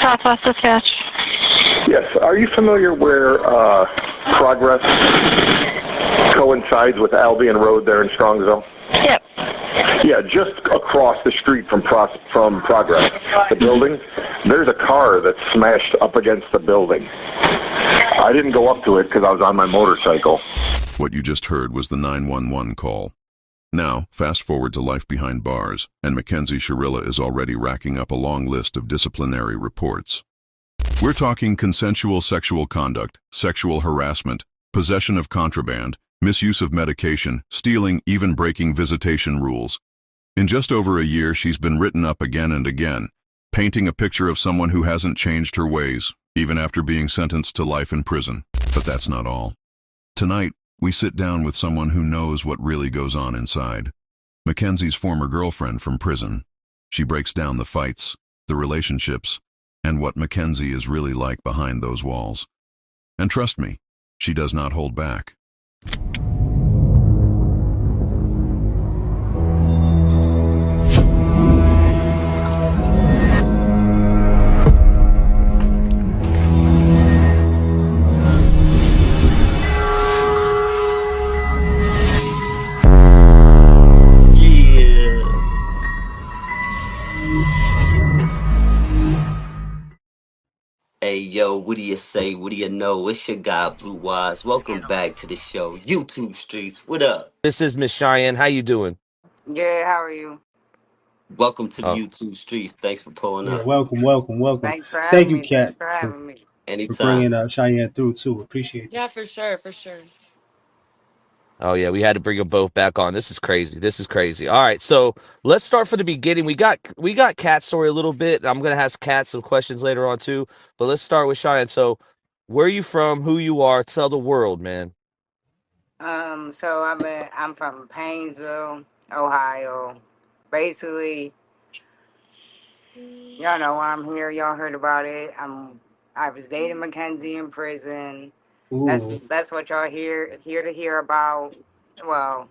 Southwest Dispatch. Yes. Are you familiar where Progress coincides with Albion Road there in Strongsville? Yep. Yeah, just across the street from Progress, the building, there's a car that's smashed up against the building. I didn't go up to it because I was on my motorcycle. What you just heard was the 911 call. Now, fast forward to life behind bars, and Mackenzie Shirilla is already racking up a long list of disciplinary reports. We're talking consensual sexual conduct, sexual harassment, possession of contraband, misuse of medication, stealing, even breaking visitation rules. In just over a year, she's been written up again and again, painting a picture of someone who hasn't changed her ways, even after being sentenced to life in prison. But that's not all. Tonight, we sit down with someone who knows what really goes on inside. Mackenzie's former girlfriend from prison. She breaks down the fights, the relationships, and what Mackenzie is really like behind those walls. And trust me, she does not hold back. Hey, yo, what do you say? What do you know? It's your guy, Blue Eyes. Welcome back to the show, YouTube Streets. What up? This is Miss Cheyenne. How you doing? Yeah, how are you? Welcome to the Oh, YouTube Streets. Thanks for pulling Yeah, up. welcome. Thanks for Thank having you, me. Thanks Kat, for having me. for Anytime. bringing Cheyenne through too. Appreciate that. Yeah, for sure. oh yeah, we had to bring them both back on. This is crazy. All right, so let's start from the beginning. We got Kat's story a little bit. I'm gonna ask Kat some questions later on too, but let's start with Cheyenne. So, where are you from? Who you are? Tell the world, man. So I'm from Painesville, Ohio. Basically, y'all know why I'm here. Y'all heard about it. I was dating Mackenzie in prison. Ooh. That's what y'all here to hear about. Well,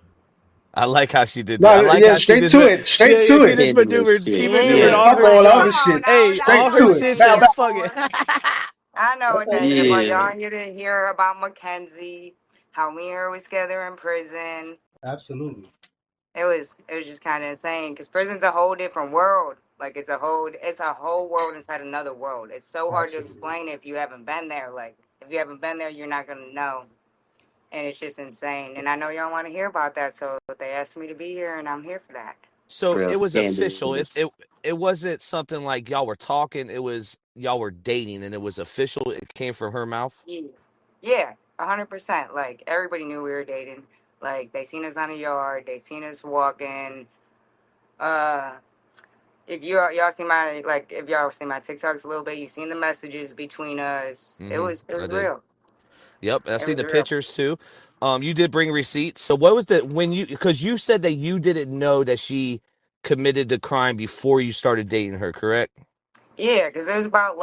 I like how she did that. No, I like yeah, how she straight did to that. it. Straight Yeah, to she it. just Genuine maneuvered. shit. She yeah, maneuvered Yeah, all fuck her. all come other on shit. now. Hey, I Straight all know her to what it. shit that Bow, said, bow. is "Fuck it." for. I know That's what how that you is do for. it. Yeah. Y'all here to hear about Mackenzie, how me and her was together in prison. Absolutely. It was just kind of insane because prison's a whole different world. Like it's a whole world inside another world. It's so hard to Absolutely. explain if you haven't been there. Like if you haven't been there, you're not gonna know. And it's just insane. And I know y'all want to hear about that, so they asked me to be here, and I'm here for that. So Real it was official. It scandalous. it it wasn't something like y'all were talking. It was y'all were dating, and it was official. It came from her mouth. Yeah, yeah, 100%. Like everybody knew we were dating. Like they seen us on the yard, they seen us walking. Uh, if y'all see my if y'all see my TikToks a little bit, you've seen the messages between us. It Mm-hmm. was it I was did. real. Yep, I It seen was the real. pictures too. You did bring receipts. So what was the when you because you said that you didn't know that she committed the crime before you started dating her, correct? Yeah, because there's about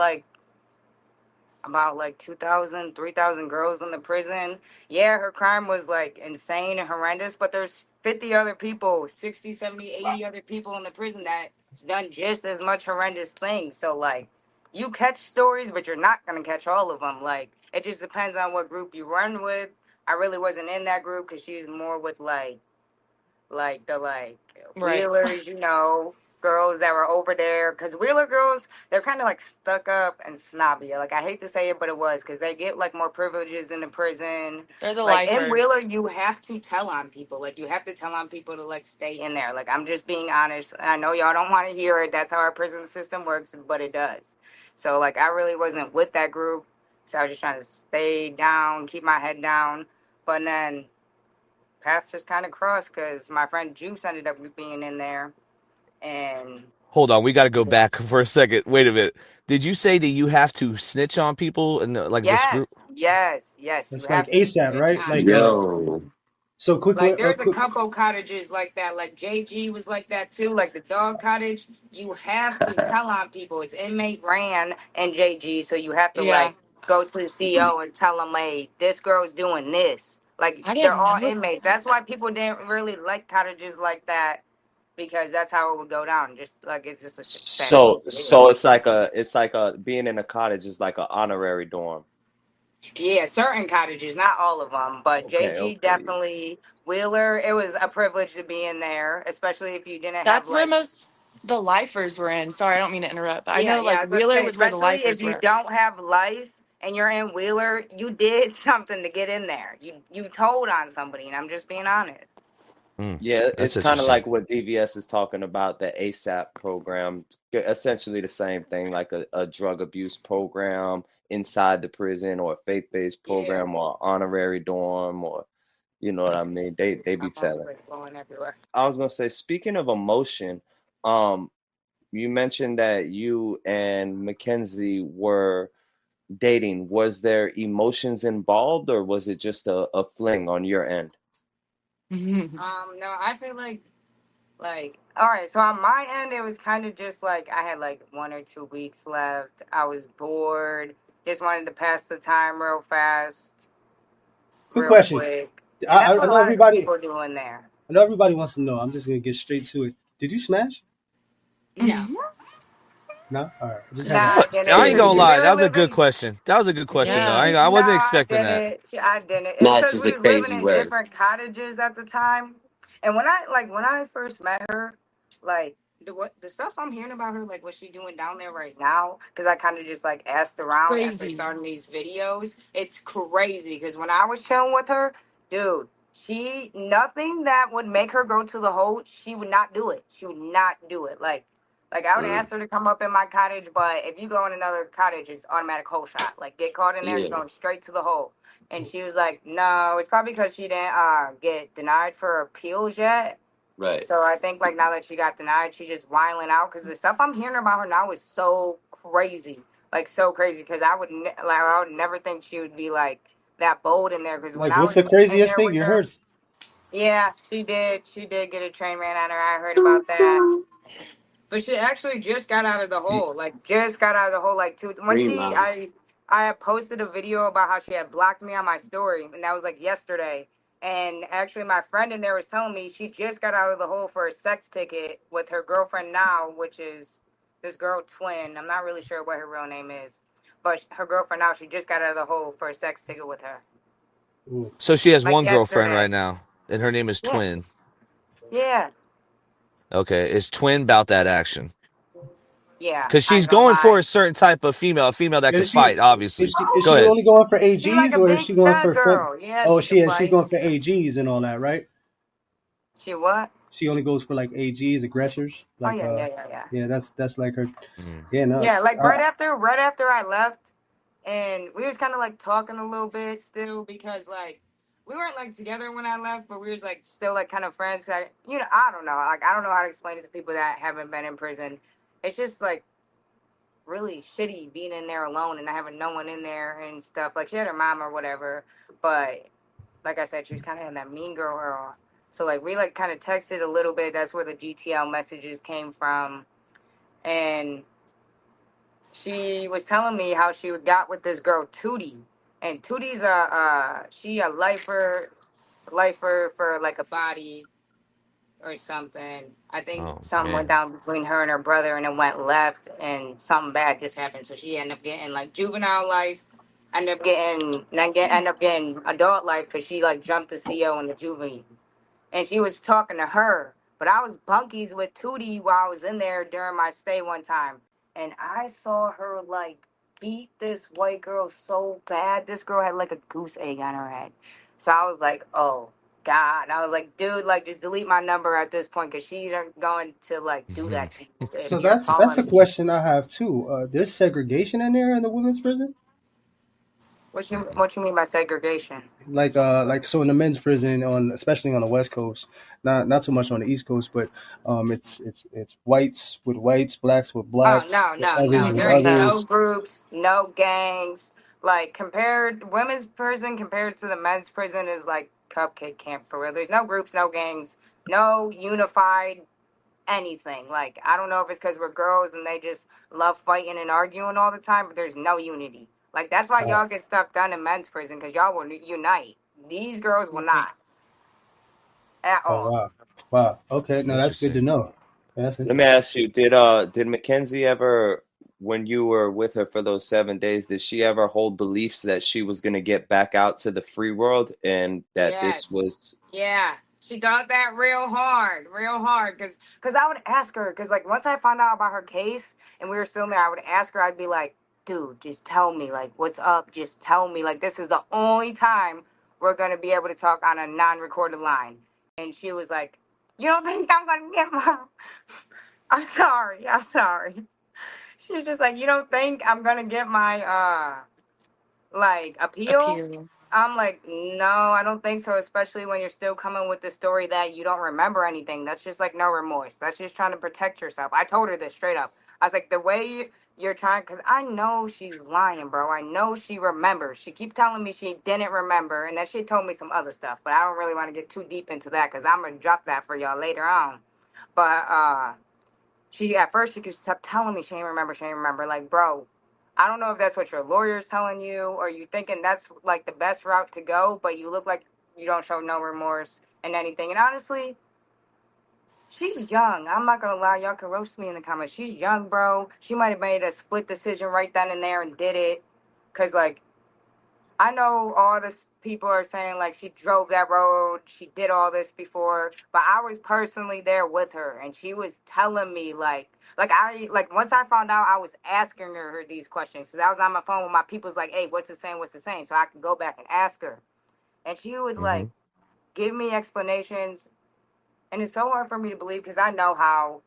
2,000, 3,000 girls in the prison. Yeah, her crime was like insane and horrendous, but there's 50 other people, 60, 70, 80 other people in the prison that's done just as much horrendous things. So like you catch stories, but you're not going to catch all of them. Like it just depends on what group you run with. I really wasn't in that group because she was more with like Right. Wheelers, girls that were over there. Because Wheeler girls, they're kind of like stuck up and snobby. Like I hate to say it, but it was because they get like more privileges in the prison. They're the Like in Wheeler, lifers. you have to tell on people. Like you have to tell on people to like stay in there. Like I'm just being honest. I know y'all don't want to hear it. That's how our prison system works, but it does. So like I really wasn't with that group. So I was just trying to stay down, keep my head down. But then paths just kind of crossed because my friend Juice ended up being in there, and Hold on, we got to go back for a second. Wait a minute. Did you say that you have to snitch on people and like this group? yes, you It's like have to ASAP, snitch right? on Like people. Yo. so Like quickly there's a quick couple cottages like that. Like JG was like that too. Like the dog cottage, you have to tell on people. It's inmate ran and JG, so you have to Yeah. like go to the CO and tell them, hey, this girl's doing this. Like I they're didn't all know inmates. That's why people didn't really like cottages like that because that's how it would go down. Just like it's just a sad So thing. it's like a being in a cottage is like an honorary dorm. Yeah, certain cottages, not all of them, but Okay, JG okay. definitely. Wheeler, it was a privilege to be in there, especially if you didn't have That's where like. most the lifers were in. Sorry, I don't mean to interrupt. But I Yeah, know yeah, I like was about to Wheeler say, was where the especially if lifers you were. don't have life and you're in Wheeler, you did something to get in there. You told on somebody, and I'm just being honest. Yeah, That's it's kind of interesting. like what DVS is talking about, the ASAP program. Essentially the same thing, like a drug abuse program inside the prison, or a faith-based Yeah, program, or honorary dorm, or you know what I mean? They my be phone was telling. like blowing everywhere. I was gonna say, speaking of emotion, um, you mentioned that you and Mackenzie were dating. Was there emotions involved, or was it just a fling on your end? No, I feel like all right. So on my end, it was kind of just like I had like 1 or 2 weeks left. I was bored, just wanted to pass the time real fast, Quick real question. quick, and that's I what a know lot of everybody. people do in there. I know everybody wants to know. I'm just gonna get straight to it. Did you smash? No, No. All right. I just had to nah, I ask. didn't I ain't because gonna we lie. That were was a good living. question. That was a good question, though. Yeah. I No, wasn't I expecting that. didn't. I didn't. It's Smash because is we a were living crazy in word. different cottages at the time, and when I first met her, like the stuff I'm hearing about her, like what she doing down there right now, because I kind of just like asked around after Crazy. starting these videos. It's crazy because when I was chilling with her, dude, she nothing that would make her go to the hole. She would not do it. She would not do it. Like I would Mm, ask her to come up in my cottage, but if you go in another cottage, it's automatic hole shot. Like get caught in there, you're yeah, going straight to the hole. And she was like, no, it's probably because she didn't get denied for appeals yet. right. So I think like now that she got denied, she just whiling out because the stuff I'm hearing about her now is so crazy, like so crazy. Because I would never think she would be like that bold in there. Because when Like, I what's was the in craziest there thing with you her, heard? yeah, she did. She did get a train ran at her. I heard about that. But she actually just got out of the hole. Like just got out of the hole like two when Green she Mountain. I had posted a video about how she had blocked me on my story, and that was like yesterday. And actually my friend in there was telling me she just got out of the hole for a sex ticket with her girlfriend now, which is this girl Twin. I'm not really sure what her real name is. But her girlfriend now, she just got out of the hole for a sex ticket with her. Ooh. So she has Like one girlfriend right yesterday. now, and her name is Yeah. Twin. Yeah. Okay, is Twin about that action? Yeah. Because I she's ain't gonna going for lie. a certain type of female, a female that can Is she fight. Obviously, is go she ahead. only going for She like AGs, a or is big she going stud for girl. Yeah, Oh, she can she's fight. going for AGs and all that, right? She what? She only goes for like AGs, aggressors. Oh Like, yeah, yeah, yeah, yeah. yeah, that's like her. Mm. Yeah, no. Yeah, like right after I left, and we was kind of like talking a little bit still because like we weren't like together when I left, but we was like still like kind of friends. 'Cause I don't know, like I don't know how to explain it to people that haven't been in prison. It's just like really shitty being in there alone and not having no one in there and stuff. Like she had her mom or whatever, but like I said, she was kind of in that mean girl. So like we like kind of texted a little bit. That's where the GTL messages came from, and she was telling me how she got with this girl Tootie, and Tootie's a lifer for like a body or something. I think Oh something went man. down between her and her brother, and it went left, and something bad just happened. So she ended up getting like juvenile life. End up getting adult life because she like jumped the CO in the juvie, and she was talking to her. But I was bunkies with Tootie while I was in there during my stay one time, and I saw her like beat this white girl so bad. This girl had like a goose egg on her head. So I was like, oh God. I was like, dude, like just delete my number at this point because she's going to like do that to you if So you're that's a calling me. question I have too. There's segregation in there in the women's prison. What you mean by segregation? Like so in the men's prison, on especially on the West Coast, not so much on the East Coast, but it's whites with whites, blacks with Oh blacks, no, no, others no. with There Mm-mm, ain't no. no others. groups, no gangs. Like compared women's prison compared to the men's prison is like cupcake camp for real. There's no groups, no gangs, no unified anything. Like I don't know if it's because we're girls and they just love fighting and arguing all the time, but there's no unity. Like that's why Uh, y'all get stuff done in men's prison because y'all will unite. These girls will Mm-mm. not. at Oh all. wow, wow. Okay, no, that's good to Interesting. know. That's Let me interesting. ask you, did Mackenzie ever, when you were with her for those 7 days, did she ever hold beliefs that she was gonna get back out to the free world and that this Yes. was Yeah. She got that real hard, cause I would ask her, cause like once I found out about her case and we were still there, I would ask her. I'd be like, "Dude, just tell me, like, what's up? Just tell me, like, this is the only time we're gonna be able to talk on a non-recorded line." And she was like, "You don't think I'm gonna get my?" I'm sorry. I'm sorry. She was just like, "You don't think I'm gonna get my like appeal?" Appeal. I'm like, no, I don't think so, especially when you're still coming with the story that you don't remember anything. That's just like no remorse. That's just trying to protect yourself. I told her this straight up. I was like, the way you're trying, because I know she's lying, bro. I know she remembers. She keep telling me she didn't remember, and then she told me some other stuff, but I don't really want to get too deep into that because I'm going to drop that for y'all later on. But she at first she kept telling me she ain't remember, she ain't remember. Like, bro, I don't know if that's what your lawyer's telling you or you thinking that's like the best route to go, but you look like you don't show no remorse and anything. And honestly, she's young. I'm not gonna lie, y'all can roast me in the comments. She's young, bro. She might have made a split decision right then and there and did it. Cause like I know all this people are saying like she drove that road, she did all this before, but I was personally there with her and she was telling me like once I found out I was asking her these questions because I was on my phone with my people's like, hey, what's it saying? What's it saying? So I could go back and ask her. And she would Hmm. like give me explanations and it's so hard for me to believe because I know how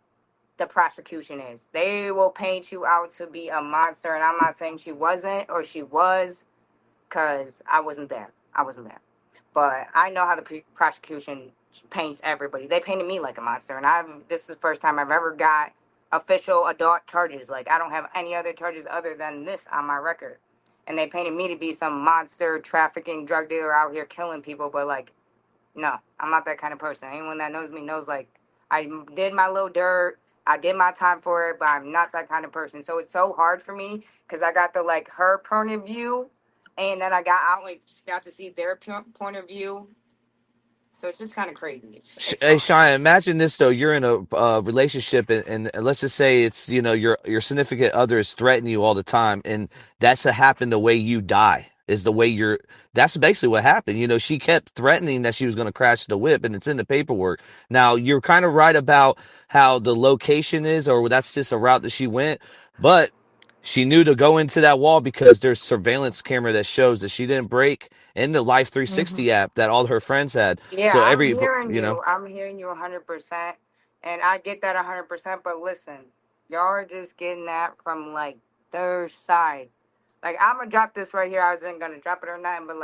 the prosecution is. They will paint you out to be a monster and I'm not saying she wasn't or she was because I wasn't there. I wasn't there. But I know how the prosecution paints everybody. They painted me like a monster, and this is the first time I've ever got official adult charges. Like I don't have any other charges other than this on my record, and they painted me to be some monster trafficking drug dealer out here killing people. But like, no, I'm not that kind of person. Anyone that knows me knows like I did my little dirt. I did my time for it, but I'm not that kind of person. So it's so hard for me because I got the like her point of view, and then I got out like got to see their point of view. So it's just kind of crazy. It's Hey, hard. Shia, imagine this though. You're in a relationship, and let's just say it's your significant other is threatening you all the time, and that's what happened. The way you die is the way you're. That's basically what happened. She kept threatening that she was going to crash the whip, and it's in the paperwork. Now you're kind of right about how the location is, or that's just a route that she went, but she knew to go into that wall because there's surveillance camera that shows that she didn't break in the Life Hmm. 360 app that all her friends had. Yeah, So I'm every, hearing you know. you. I'm hearing you 100%, and I get that 100%. But listen, y'all are just getting that from like their side. Like I'm gonna drop this right here. I wasn't gonna drop it or nothing, but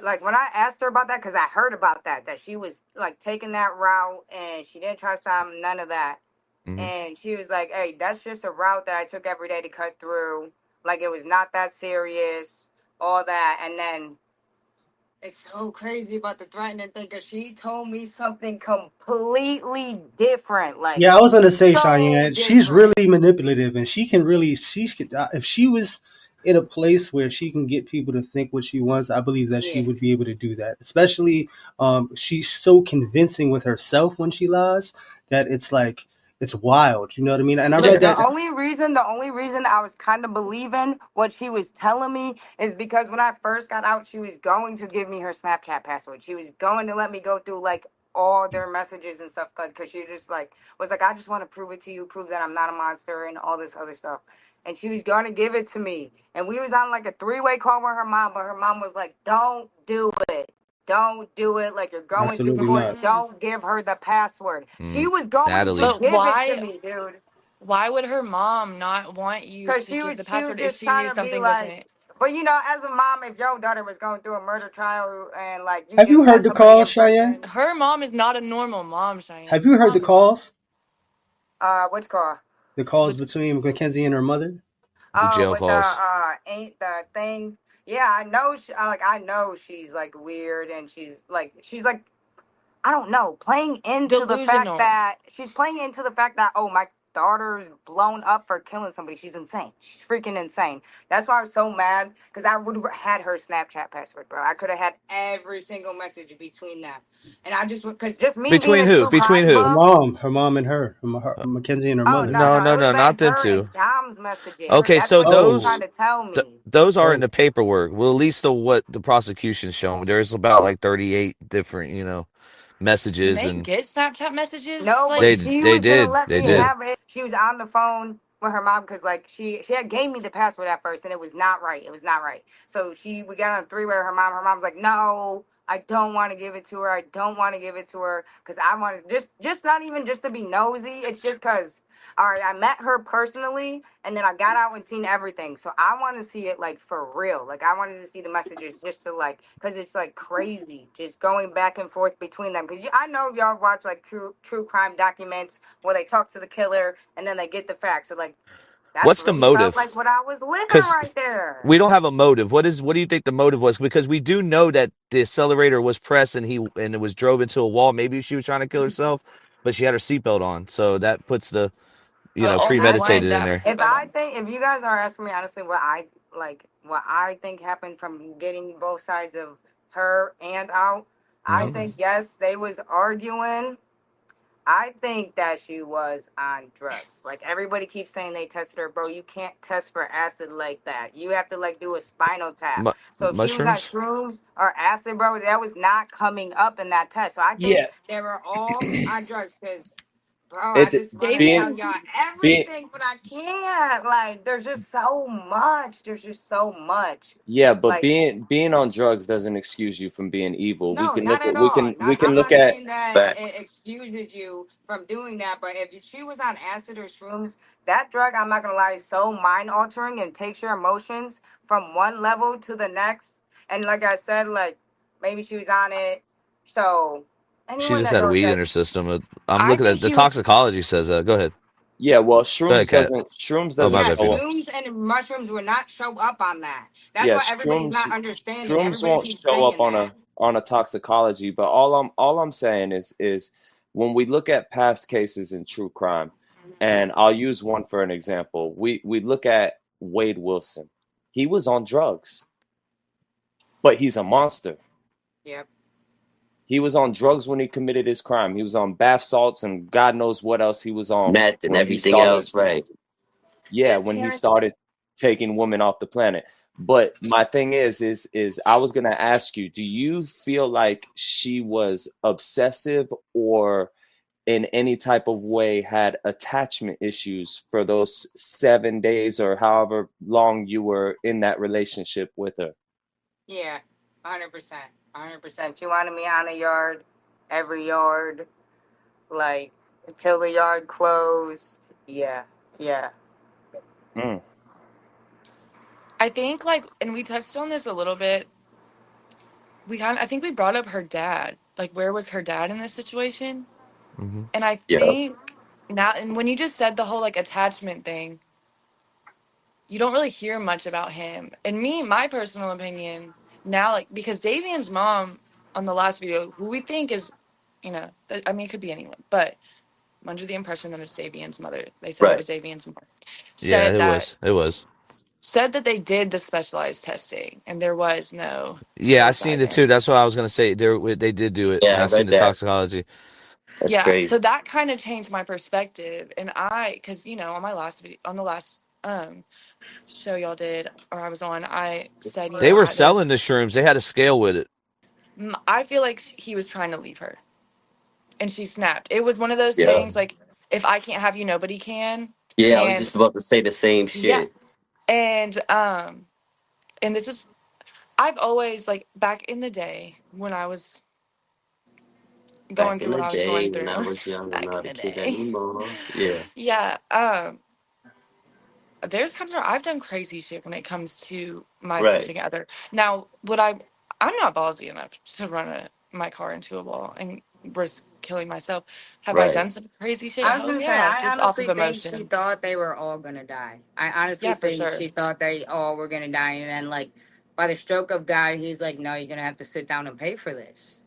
like when I asked her about that, because I heard about that she was like taking that route and she didn't try to stop none of that. Hmm. And she was like, hey, that's just a route that I took every day to cut through. Like it was not that serious, all that. And then it's so crazy about the threatening thing because she told me something completely different. Like Yeah, I was gonna say, so Cheyenne, she's different. really manipulative, and she could if she was in a place where she can get people to think what she wants, I believe that she Yeah. would be able to do that. Especially, she's so convincing with herself when she lies that it's like it's wild. You know what I mean? And I Look, read The that. only reason I was kind of believing what she was telling me is because when I first got out, she was going to give me her Snapchat password. She was going to let me go through like all their messages and stuff because she just like was like, I just want to prove it to you, prove that I'm not a monster and all this other stuff. And she was going to give it to me. And we was on like a three-way call with her mom, but her mom was like, don't do it. Don't do it. Like you're going through Absolutely court. not. mm, Don't give her the password. She Mm, was going to Natalie. but give it to me, dude. why would her mom not want you Cause to give the she was password if just she knew trying to be something like, wasn't? but as a mom, if your daughter was going through a murder trial and like you Have you just heard met the somebody calls, in Cheyenne? prison, Her mom is not a normal mom, Have Cheyenne. you Her heard the mom is calls? what's it called? The calls which between Mackenzie and her mother? The Oh, jail with the calls. ain't the thing. Yeah, I know. I know she's like weird and she's like I don't know, playing into the fact delusional. that she's playing into the fact that oh daughter's blown up for killing somebody. She's insane. She's freaking insane. That's why I was so mad because I would have had her Snapchat password, bro. I could have had every single message between them, and I just because just me being Between a who? true Between crime who? buff. Her mom, and Mackenzie and her Oh mother. no, No, no, no, it was no, not them her and two. Dom's messages. Okay, That's so what she was Oh, trying to tell me. those are in oh, the paperwork. Well, at least what the prosecution's showing. There's about like 38 different, Can messages, they and get Snapchat messages? No, Like, but they she they was gonna did, let they me did. have it. She was on the phone with her mom because like she had gave me the password at first and it was not right. It was not right. So we got on a three way with her mom. Her mom's like, no, I don't want to give it to her. I don't want to give it to her because I want to just not even just to be nosy. It's just because all right, I met her personally and then I got out and seen everything. So I want to see it like for real. Like I wanted to see the messages just to like because it's like crazy just going back and forth between them. Because I know y'all watch like true crime documents where they talk to the killer and then they get the facts. So like that's What's the really felt like motive? what I was living Because right there. we don't have a motive. What do you think the motive was? Because we do know that the accelerator was pressed and it was drove into a wall. Maybe she was trying to kill herself, but she had her seatbelt on, so that puts the only one premeditated to in have her there. If seatbelt I on. think if you guys are asking me honestly what I think happened from getting both sides of her and out, I Hmm. think yes, they was arguing. I think that she was on drugs. Like everybody keeps saying they tested her, bro. You can't test for acid like that. You have to like do a spinal tap. So if she was on Mushrooms? shrooms or acid, bro, that was not coming up in that test. So I think Yeah, they were all on drugs because, bro, I it just want to being tell Davian, y'all being everything, but I can't. Like, there's just so much. There's just so much. yeah, but Like, being on drugs doesn't excuse you from being evil. We no, can not look at at all. we Not, can I'm look not at saying that it Facts. excuses you from doing that, but if she was on acid or shrooms, that drug, I'm not gonna lie, is so mind altering and takes your emotions from one level to the next. And like I said, like maybe she was on it. So She anyone just that had knows weed in that, her system. I'm I looking think at the he was. toxicology says. Go ahead. yeah, well, Go ahead, Kat. shrooms Oh, my doesn't yeah, bad, show Peter. up. shrooms and mushrooms would not show up on that. That's Yeah, what everybody's not understanding. shrooms Everybody won't keeps show up saying that. on a toxicology, but all I'm saying is when we look at past cases in true crime, and I'll use one for an example. We look at Wade Wilson. He was on drugs, but he's a monster. Yep. He was on drugs when he committed his crime. He was on bath salts and God knows what else he was on Meth and when he everything started. else, right? Yeah, when he started taking women off the planet. But my thing is I was gonna ask you, do you feel like she was obsessive or in any type of way had attachment issues for those 7 days or however long you were in that relationship with her? Yeah, 100%. 100%. She wanted me on the yard, every yard, like until the yard closed. Yeah, yeah. Mm. I think like, and we touched on this a little bit. I think we brought up her dad. Like, where was her dad in this situation? Hmm. And I Yeah. think now, and when you just said the whole like attachment thing, you don't really hear much about him. And me, my personal opinion now, like because Davian's mom on the last video, who we think is, I mean, it could be anyone, but I'm under the impression that it's Davian's mother. They said it Right. was Davian's mom. Yeah, Said it that was. It was. said that they did the specialized testing and there was no Yeah, I seen suicide it there. too. That's what I was gonna say. They did do it, Yeah, and I I seen read the that. toxicology. That's Yeah, so crazy. that kind of changed my perspective, and because on my last video, on the last show y'all did, or I was on, I said, They were there's selling the shrooms. They had a scale with it. I feel like he was trying to leave her, and she snapped. It was one of those Yeah. things like if I can't have you, nobody can, Yeah, I was and just about to say the same yeah, shit. and and this is I've always like back in the day when I was going Back in through what the I was going day when through, I was young and back in not a the kid day, anymore. Yeah. yeah, there's times where I've done crazy shit when it comes to my Right. significant other. Now, I'm not ballsy enough to run my car into a wall and risk killing myself. Have I Right. done some crazy shit? I was Hell gonna say, yeah, I just off of honestly think she emotion. thought they were all gonna die. I honestly Yeah, for think sure. she thought they all were gonna die, and then like by the stroke of God, he's like, "No, you're gonna have to sit down and pay for this."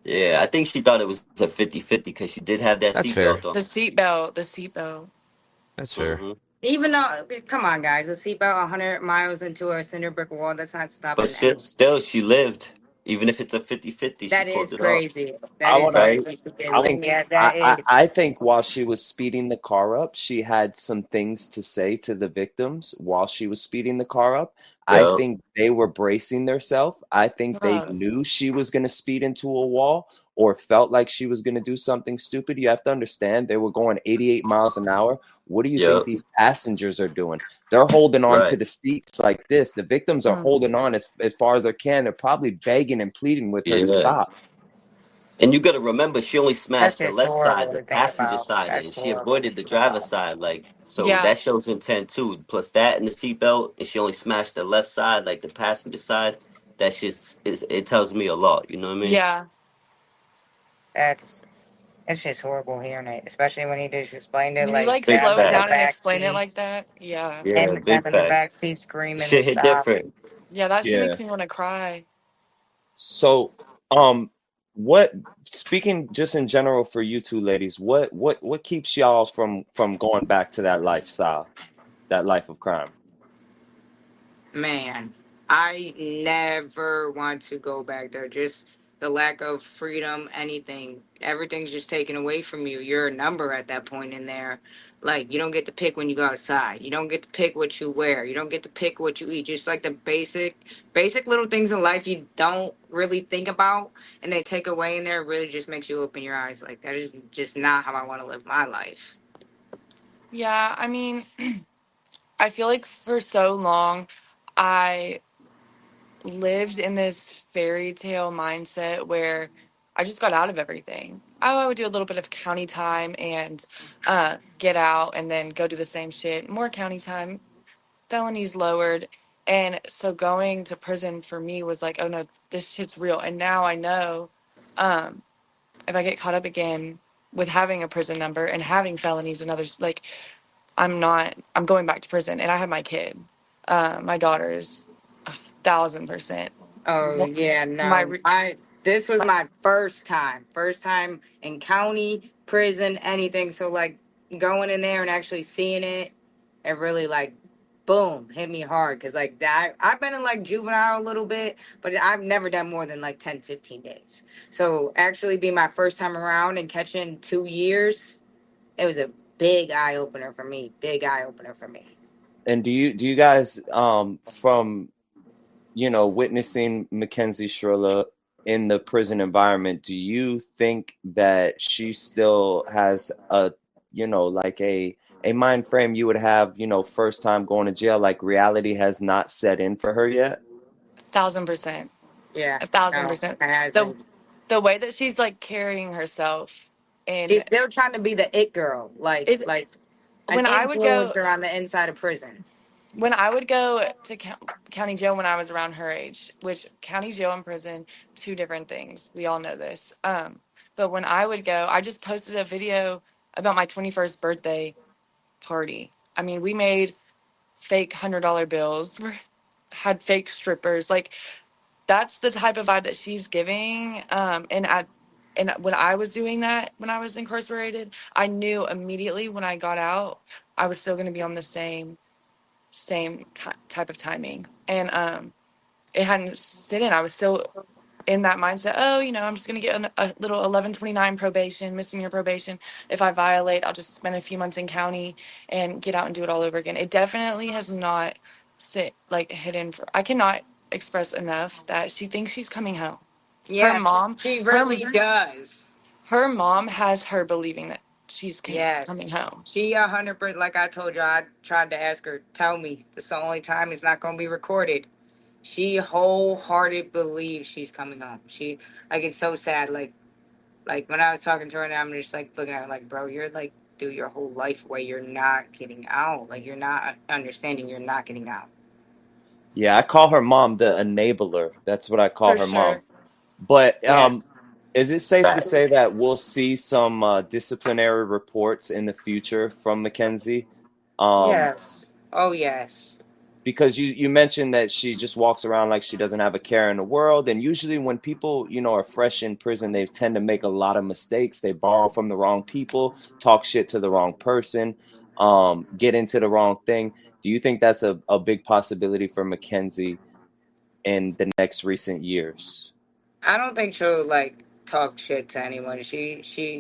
Yeah, I think she thought it was a 50-50 because she did have that That's fair. seatbelt on. The seatbelt. That's fair. Hmm. Even though, come on, guys, a seatbelt 100 miles into a cinder brick wall, that's not But stopping shit, anyone. still, she lived. Even if it's a 50-50, she That pulled is it off, crazy. That I is wanna. right? crazy. I think. Yeah, that is. I think while she was speeding the car up, she had some things to say to the victims while she was speeding the car up. I Yep. think they were bracing themselves. I think they Oh, knew she was going to speed into a wall or felt like she was going to do something stupid. You have to understand they were going 88 miles an hour. What do you think Yep. these passengers are doing? They're holding on to Right. the seats like this. The victims are mm, holding on as far as they can. They're probably begging and pleading with her to Yeah. stop. And you got to remember, she only That's smashed the just left side, horrible the to think passenger about. side, That's and she horrible to avoided the think driver's about. side. Like, so yeah, that shows intent too. Plus that and the seatbelt, and she only smashed the left side, like the passenger side. That's just it tells me a lot. You know what I mean? yeah. That's it's just horrible hearing it, especially when he just explained it When you like like Big that slow it in the down and back facts. explain it seat. like that, yeah, Yeah, Him big in the back facts. seat screaming to Shit hit stop. different. yeah. That shit Yeah. makes me want to cry. So, um, what speaking just in general for you two ladies, what keeps y'all from going back to that lifestyle, that life of crime? Man, I never want to go back there. Just the lack of freedom, anything. Everything's just taken away from you. You're a number at that point in there. Like, you don't get to pick when you go outside. You don't get to pick what you wear. You don't get to pick what you eat. Just like the basic little things in life you don't really think about and they take away in there really just makes you open your eyes. Like, that is just not how I want to live my life. Yeah, I mean, I feel like for so long, I lived in this fairy tale mindset where I just got out of everything. I would do a little bit of county time and get out and then go do the same shit. More county time, felonies lowered. And so going to prison for me was like, oh no, this shit's real. And now I know um, if I get caught up again with having a prison number and having felonies and others, like I'm going back to prison. And I have my kid. My daughter's 1,000%. Oh yeah, My no. re- I this was my my first time. First time in county, prison, anything. So like going in there and actually seeing it, it really like boom, hit me hard cuz like that I've been in like juvenile a little bit, but I've never done more than like 10, 15 days. So actually be my first time around and catching 2 years, it was a big eye opener for me. Big eye opener for me. And do you guys from witnessing Mackenzie Shirilla in the prison environment, do you think that she still has a like a mind frame you would have, first time going to jail, like reality has not set in for her yet? 1,000%. Yeah, a thousand no, percent. it The hasn't. the way that she's like carrying herself She's and still trying to be the it girl, is like an when I would go influencer on the inside of prison. when I would go to county jail when I was around her age, which county jail and prison, two different things. We all know this. But when I would go, I just posted a video about my 21st birthday party. I mean, we made fake $100 bills, had fake strippers. Like that's the type of vibe that she's giving. And when I was doing that, when I was incarcerated, I knew immediately when I got out, I was still going to be on the type of timing. And it hadn't sit in. I was still in that mindset. Oh, I'm just going to get a little 1129 probation, misdemeanor probation. If I violate, I'll just spend a few months in county and get out and do it all over again. It definitely has not sit like hidden for. I cannot express enough that she thinks she's coming home. Her Yes, mom, she her really does. her mom has her believing that she's coming Yes, home. she 100%. Like I told you, I tried to ask her. Tell me, this is the only time it's not going to be recorded. She wholehearted believes she's coming home. She like it's so sad. Like when I was talking to her, and I'm just like looking at her like, bro, you're like through your whole life where you're not getting out. Like you're not understanding. You're not getting out. Yeah, I call her mom the enabler. That's what I call For her mom. sure. But Yes. is it safe to say Facts. that we'll see some disciplinary reports in the future from Mackenzie? Um, Yes. Oh yes. because you mentioned that she just walks around like she doesn't have a care in the world, and usually when people are fresh in prison, they tend to make a lot of mistakes. They borrow from the wrong people, talk shit to the wrong person. get into the wrong thing. Do you think that's a big possibility for Mackenzie in the next recent years? I don't think she'll like talk shit to anyone.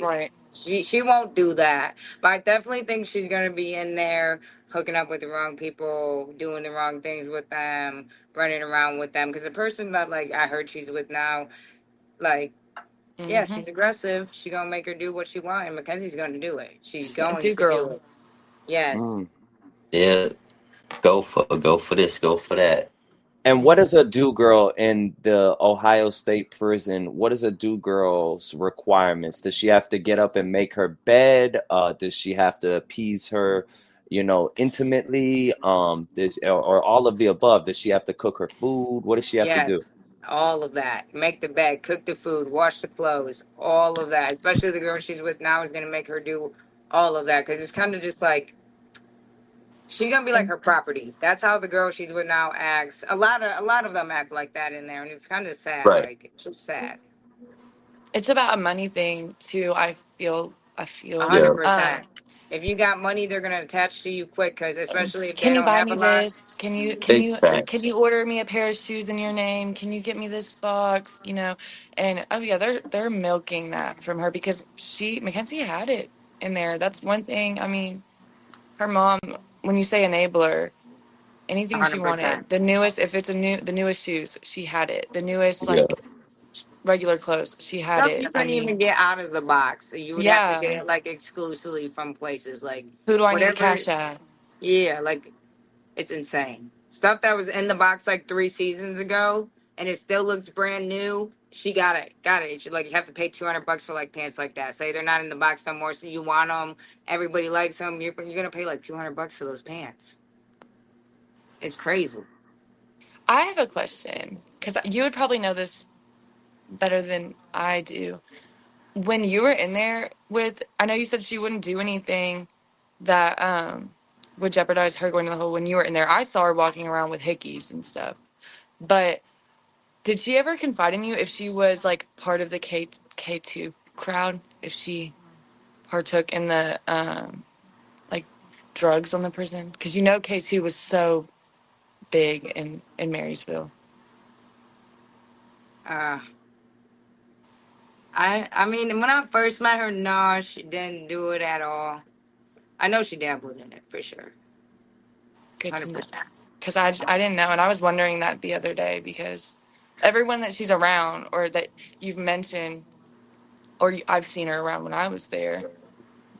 Right. She won't do that. But I definitely think she's gonna be in there hooking up with the wrong people, doing the wrong things with them, running around with them. Because the person that like I heard she's with now, like yeah, Mm-hmm. she's aggressive. She gonna make her do what she want, and Mackenzie's gonna do it. She's She's a going do to do girl. it. Yes. Mm. Yeah, go for this, go for that. And what Mm-hmm. is a do girl in the Ohio State prison? What is a do girl's requirements? Does she have to get up and make her bed? Does she have to appease her, intimately? Or all of the above? Does she have to cook her food? What does she have to do? Yes. All of that. Make the bed, cook the food, wash the clothes, all of that. Especially the girl she's with now is gonna make her do all of that because it's kind of just like she's gonna be like And her property. That's how the girl she's with now acts. A lot of them act like that in there, and it's kind of sad. Right. Like it's just sad. it's about a money thing too. I A feel. hundred Yeah. percent. If you got money, they're gonna attach to you quick. Because especially if they Can you don't buy have me a lot. this? Can you can Big you can facts. you order me a pair of shoes in your name? Can you get me this box? And oh yeah, they're milking that from her because Mackenzie had it in there. That's one thing. I mean, her mom, when you say enabler, A anything she hundred wanted, percent. the newest, if it's the newest shoes, she had it. The newest Yeah. like regular clothes, she had Stuff it. you I couldn't mean, even get out of the box. You would have to yeah. get it like exclusively from places like Who do I need to whatever. cash at? Yeah, like it's insane. Stuff that was in the box like 3 seasons ago, and it still looks brand new. She got it, got it. Like you have to pay $200 for like pants like that. Say they're not in the box no more, so you want them. Everybody likes them. You're gonna pay like $200 for those pants. It's crazy. I have a question because you would probably know this better than I do. When you were in there with, I know you said she wouldn't do anything that would jeopardize her going to the hole. When you were in there, I saw her walking around with hickeys and stuff. But did she ever confide in you if she was like part of the K2 crowd? If she partook in the like drugs on the prison? Because K2 was so big in Marysville. Uh, I mean, when I first met her, no, she didn't do it at all. I know she dabbled in it for sure, Good to hundred know. percent. Because I didn't know, and I was wondering that the other day because everyone that she's around or that you've mentioned or I've seen her around when I was there,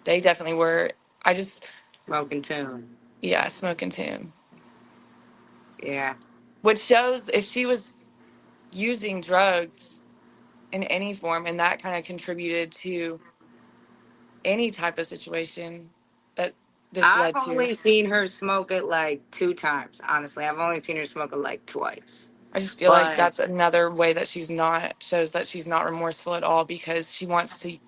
they definitely were. I just, Smoking tune. yeah, smoking too. Yeah. Which shows if she was using drugs in any form and that kind of contributed to any type of situation that this I've led to. only seen her smoke it like 2 times. Honestly, I've only seen her smoke it like twice. I just feel like But that's another way that shows that she's not remorseful at all because she wants to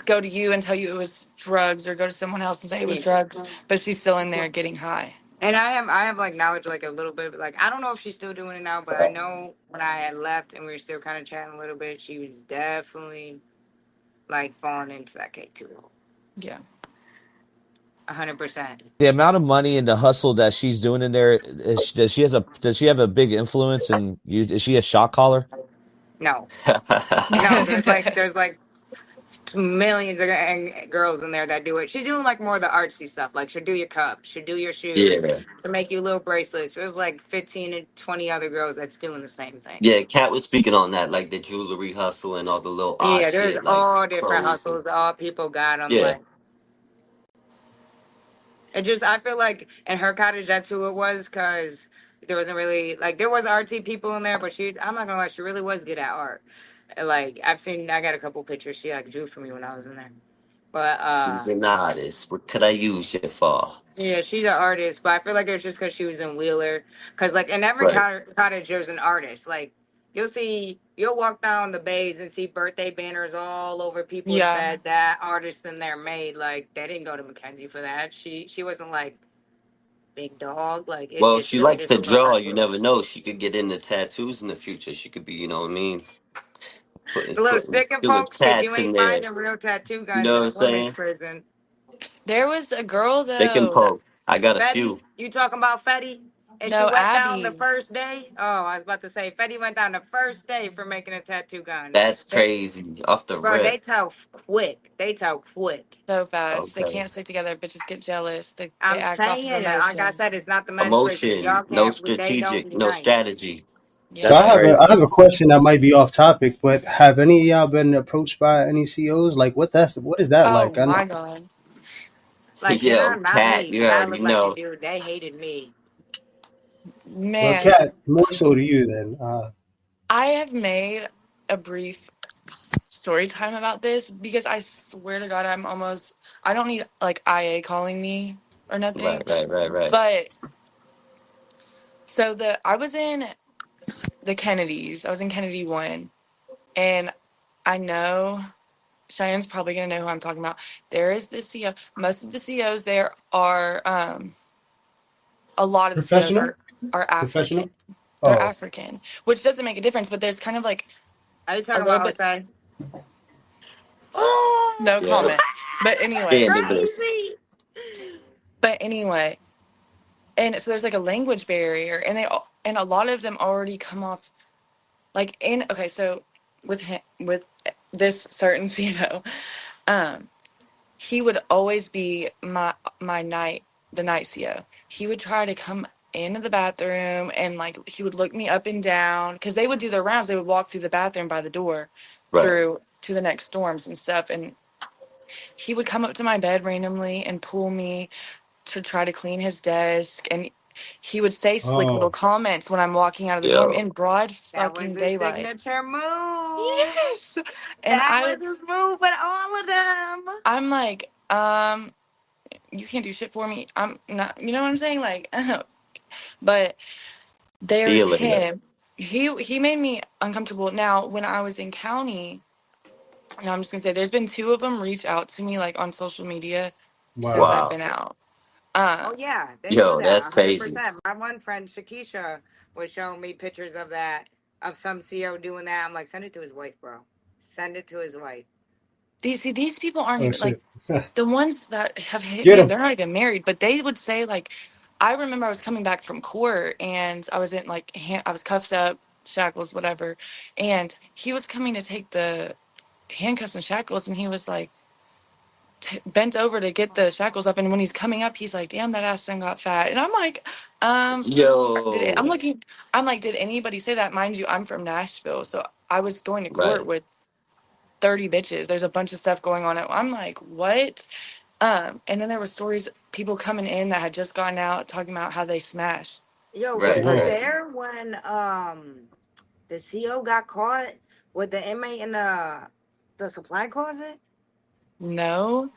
go to you and tell you it was drugs or go to someone else and say it was yeah. drugs, but she's still in there getting high. And I have like knowledge like a little bit. Like I don't know if she's still doing it now, but I know when I had left and we were still kind of chatting a little bit, she was definitely like falling into that K2 hole. Yeah. 100%. The amount of money and the hustle that she's doing in there, does she have a big influence and you is she a shot caller? No, no. There's like millions of girls in there that do it. She's doing like more of the artsy stuff. Like she'll do your cups, she'll do your shoes Yeah. to make you little bracelets. There's like 15 and 20 other girls that's doing the same thing. Yeah, Kat was speaking on that, like the jewelry hustle and all the little odd Yeah, there's shit, like all different clothes and hustles. All people got them. yeah. Like it just, I feel like in her cottage, that's who it was because there wasn't really like there was artsy people in there, but I'm not gonna lie, she really was good at art. Like I got a couple pictures she like drew for me when I was in there. But She's an artist. What could I use you for? yeah, she's an artist, but I feel like it's just because she was in Wheeler. Because like in every Right. cottage, there's an artist. Like you'll walk down the bays and see birthday banners all over people's Yeah. bed. That artist in there made like they didn't go to Mackenzie for that. She wasn't like big dog. Like Well, it's she really likes just to a draw. You professional. never know. She could get into tattoos in the future. She could be, you know what I mean, The little putting stick and doing poke shit. You tats in ain't there. finding real tattoo You guns know in what I'm a women's saying? prison. There was a girl They can though that poke. I got a Fetty, few. you talking about Fetty? And she no went down the Abby. first day? Oh, I was about to say, Fetty went down the first day for making a tattoo gun. That's They crazy. Off the Bro, they rip. tell quick. They tell quick. so fast. They Okay. can't stick together. Bitches get jealous. They I'm act off of saying, like I emotion. said, it's not the men's prison. Emotion. Y'all No can't, they don't strategic. No unite. strategy. So Yeah. That's I crazy. have a question that might be off topic, but have any of y'all been approached by any COs? Like what is that Oh like? my god. Like, Yo, not cat. me, You because I already look like a know. dude. They hated me. Well, Man, Kat, more so to you then. I have made a brief story time about this because I swear to God, I don't need like IA calling me or Right, nothing. right, right, right. But so I was in the Kennedys. I was in Kennedy 1, and I know Cheyenne's probably gonna know who I'm talking about. There is the CO. Most of the COs there are a lot of the COs Professional? are African. Professional? They're Oh, African, which doesn't make a difference, but there's kind of like Are you a talking little about bit Jose? Oh, no Yeah. comment. But that's anyway, Scandalous. crazy. but anyway, and so there's like a language barrier, and and a lot of them already come off like in okay, so with this certain um, he would always be my the night CO. He would try to come into the bathroom and like he would look me up and down because they would do their rounds. They would walk through the bathroom by the door Right. through to the next dorms and stuff. And he would come up to my bed randomly and pull me to try to clean his desk. And he would say slick little oh, comments when I'm walking out of the dorm Yo. in broad That was fucking the daylight. signature move. Yes. And That was his move with all of them. I'm like, you can't do shit for me. I'm not, you know what I'm saying? Like, but there's Stealing it. him. He made me uncomfortable. Now, when I was in county, and I'm just gonna say, there's been two of them reach out to me like on social media since wow. I've Wow. been out. Oh Um, yeah, they do Yo, that that's crazy. 100%. My one friend Shakisha was showing me pictures of that, of some CO doing that. I'm like, send it to his wife, bro. Send it to his wife. these people aren't Oh even like shit. the ones that have hit Get me. him. They're not even married, but they would say like, I remember I was coming back from court and I was in like I was cuffed up, shackles, whatever, and he was coming to take the handcuffs and shackles, and he was like bent over to get the shackles up, and when he's coming up he's like, damn, that ass done got fat. And I'm like, I'm Yo. looking, I'm like, did anybody say that? Mind you, I'm from Nashville, so I was going to court Right. with 30 bitches. There's a bunch of stuff going on. I'm like, what? And then there were stories, people coming in that had just gotten out talking about how they smashed Yo, this was Right, you Whoa. right. person. there when the CO got caught with the inmate in the supply closet? No.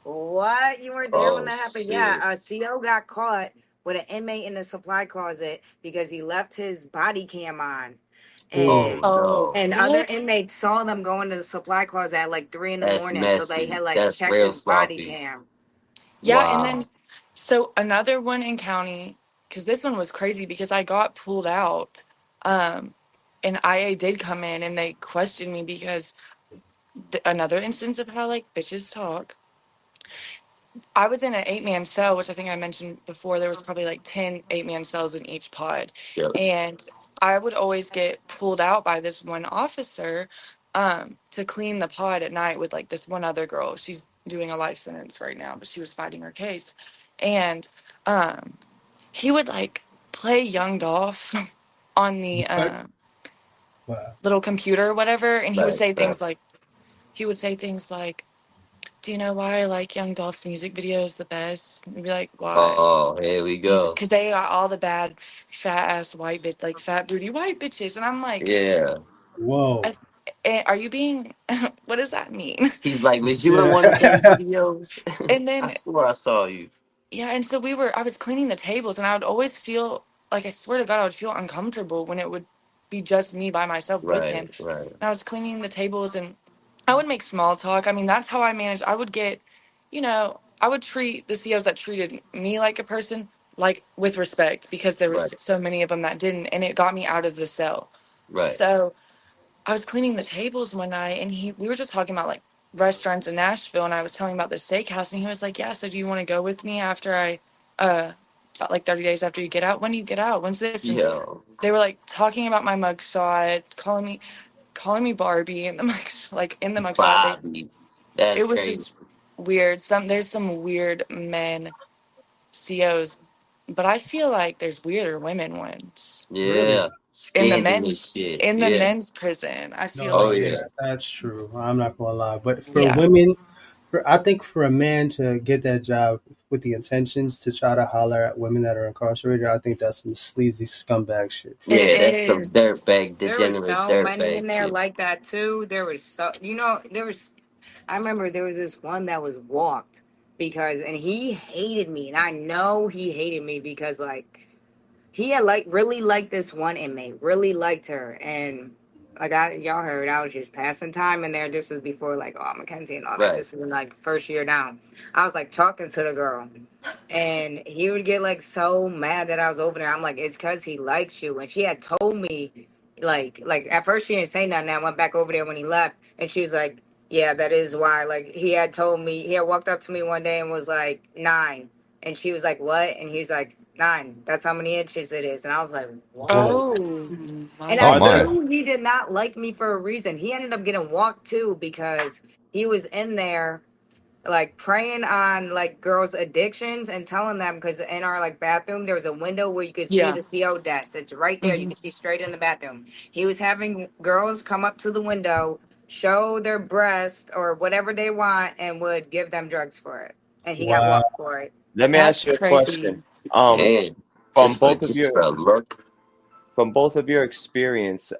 What? You weren't there when Oh that happened? shit. Yeah, a CO got caught with an inmate in the supply closet because he left his body cam on. Ooh. Oh And Oh, no. other what? inmates saw them go into the supply closet at like 3 in the That's morning. So they messy. had like That's checked real his body sloppy. cam. Yeah, and then Wow. so another one in county, because this one was crazy because I got pulled out. Um, and IA did come in and they questioned me because another instance of how like bitches talk. I was in an 8-man cell, which I think I mentioned before. There was probably like 10 8-man cells in each pod. Yep. And I would always get pulled out by this one officer to clean the pod at night with like this one other girl. She's doing a life sentence right now, but she was fighting her case. And um, he would like play Young Dolph on the What? Wow. little computer or whatever. And Right, right. he would say things like, do you know why I like Young Dolph's music videos the best? And be like, why? Oh, here we He's go. because they got all the bad fat ass white bitch, like fat booty white bitches, and I'm like, Yeah. I, Whoa. are you being? What does that mean? He's like, was you in one of them Yeah. videos? And I then swear I saw you. yeah, and so I was cleaning the tables, and I would always feel like I swear to God, I would feel uncomfortable when it would be just me by myself with him. Right, right, And I was cleaning the tables, and I would make small talk. I mean, that's how I managed. I would get, I would treat the COs that treated me like a person, like with respect, because there was right, so many of them that didn't, and it got me out of the cell. right. So I was cleaning the tables one night, and we were just talking about like restaurants in Nashville, and I was telling him about the steakhouse, and he was like, "Yeah, so do you want to go with me after about like 30 days after you get out? When do you get out? When's this?" And Yo, they were like talking about my mugshot, calling me Barbie in the in the mugshot. Bobby. That's It was crazy. just weird. There's some weird men COs, but I feel like there's weirder women ones Really? Yeah. Scandalous shit. in the Yeah. men's prison. I feel Oh, like No, yeah. yeah, there's that's true. I'm not gonna lie, but for yeah. women, I think for a man to get that job with the intentions to try to holler at women that are incarcerated, I think that's some sleazy scumbag shit. It Yeah, that's some is. dirtbag, There was degenerate so many in dirtbag there shit. like that too. There was so there was I remember there was this one that was walked because and he hated me and I know he hated me because like he had like really liked this one inmate, really liked her, and like y'all heard, I was just passing time in there. This was before like Mackenzie and all that. Right. This was like first year down. I was like talking to the girl, and he would get like so mad that I was over there. I'm like, it's because he likes you, and she had told me like at first she didn't say nothing. I went back over there when he left, and she was like, yeah, that is why. Like he had told me, he had walked up to me one day and was like 9. And she was like, what? And he's like, 9. That's how many inches it is. And I was like, what? Whoa. Oh And my I Oh Are there my. god. knew he did not like me for a reason. He ended up getting walked too because he was in there like preying on like girls' addictions and telling them because in our like bathroom there was a window where you could see Yeah. the CO desk. It's right there. You Hmm. can see straight in the bathroom. He was having girls come up to the window, show their breast or whatever they want, and would give them drugs for it. And he got Wow. walked for it. Let me ask That's you a crazy. question. Um, Damn. from both of Just your for a look. experience,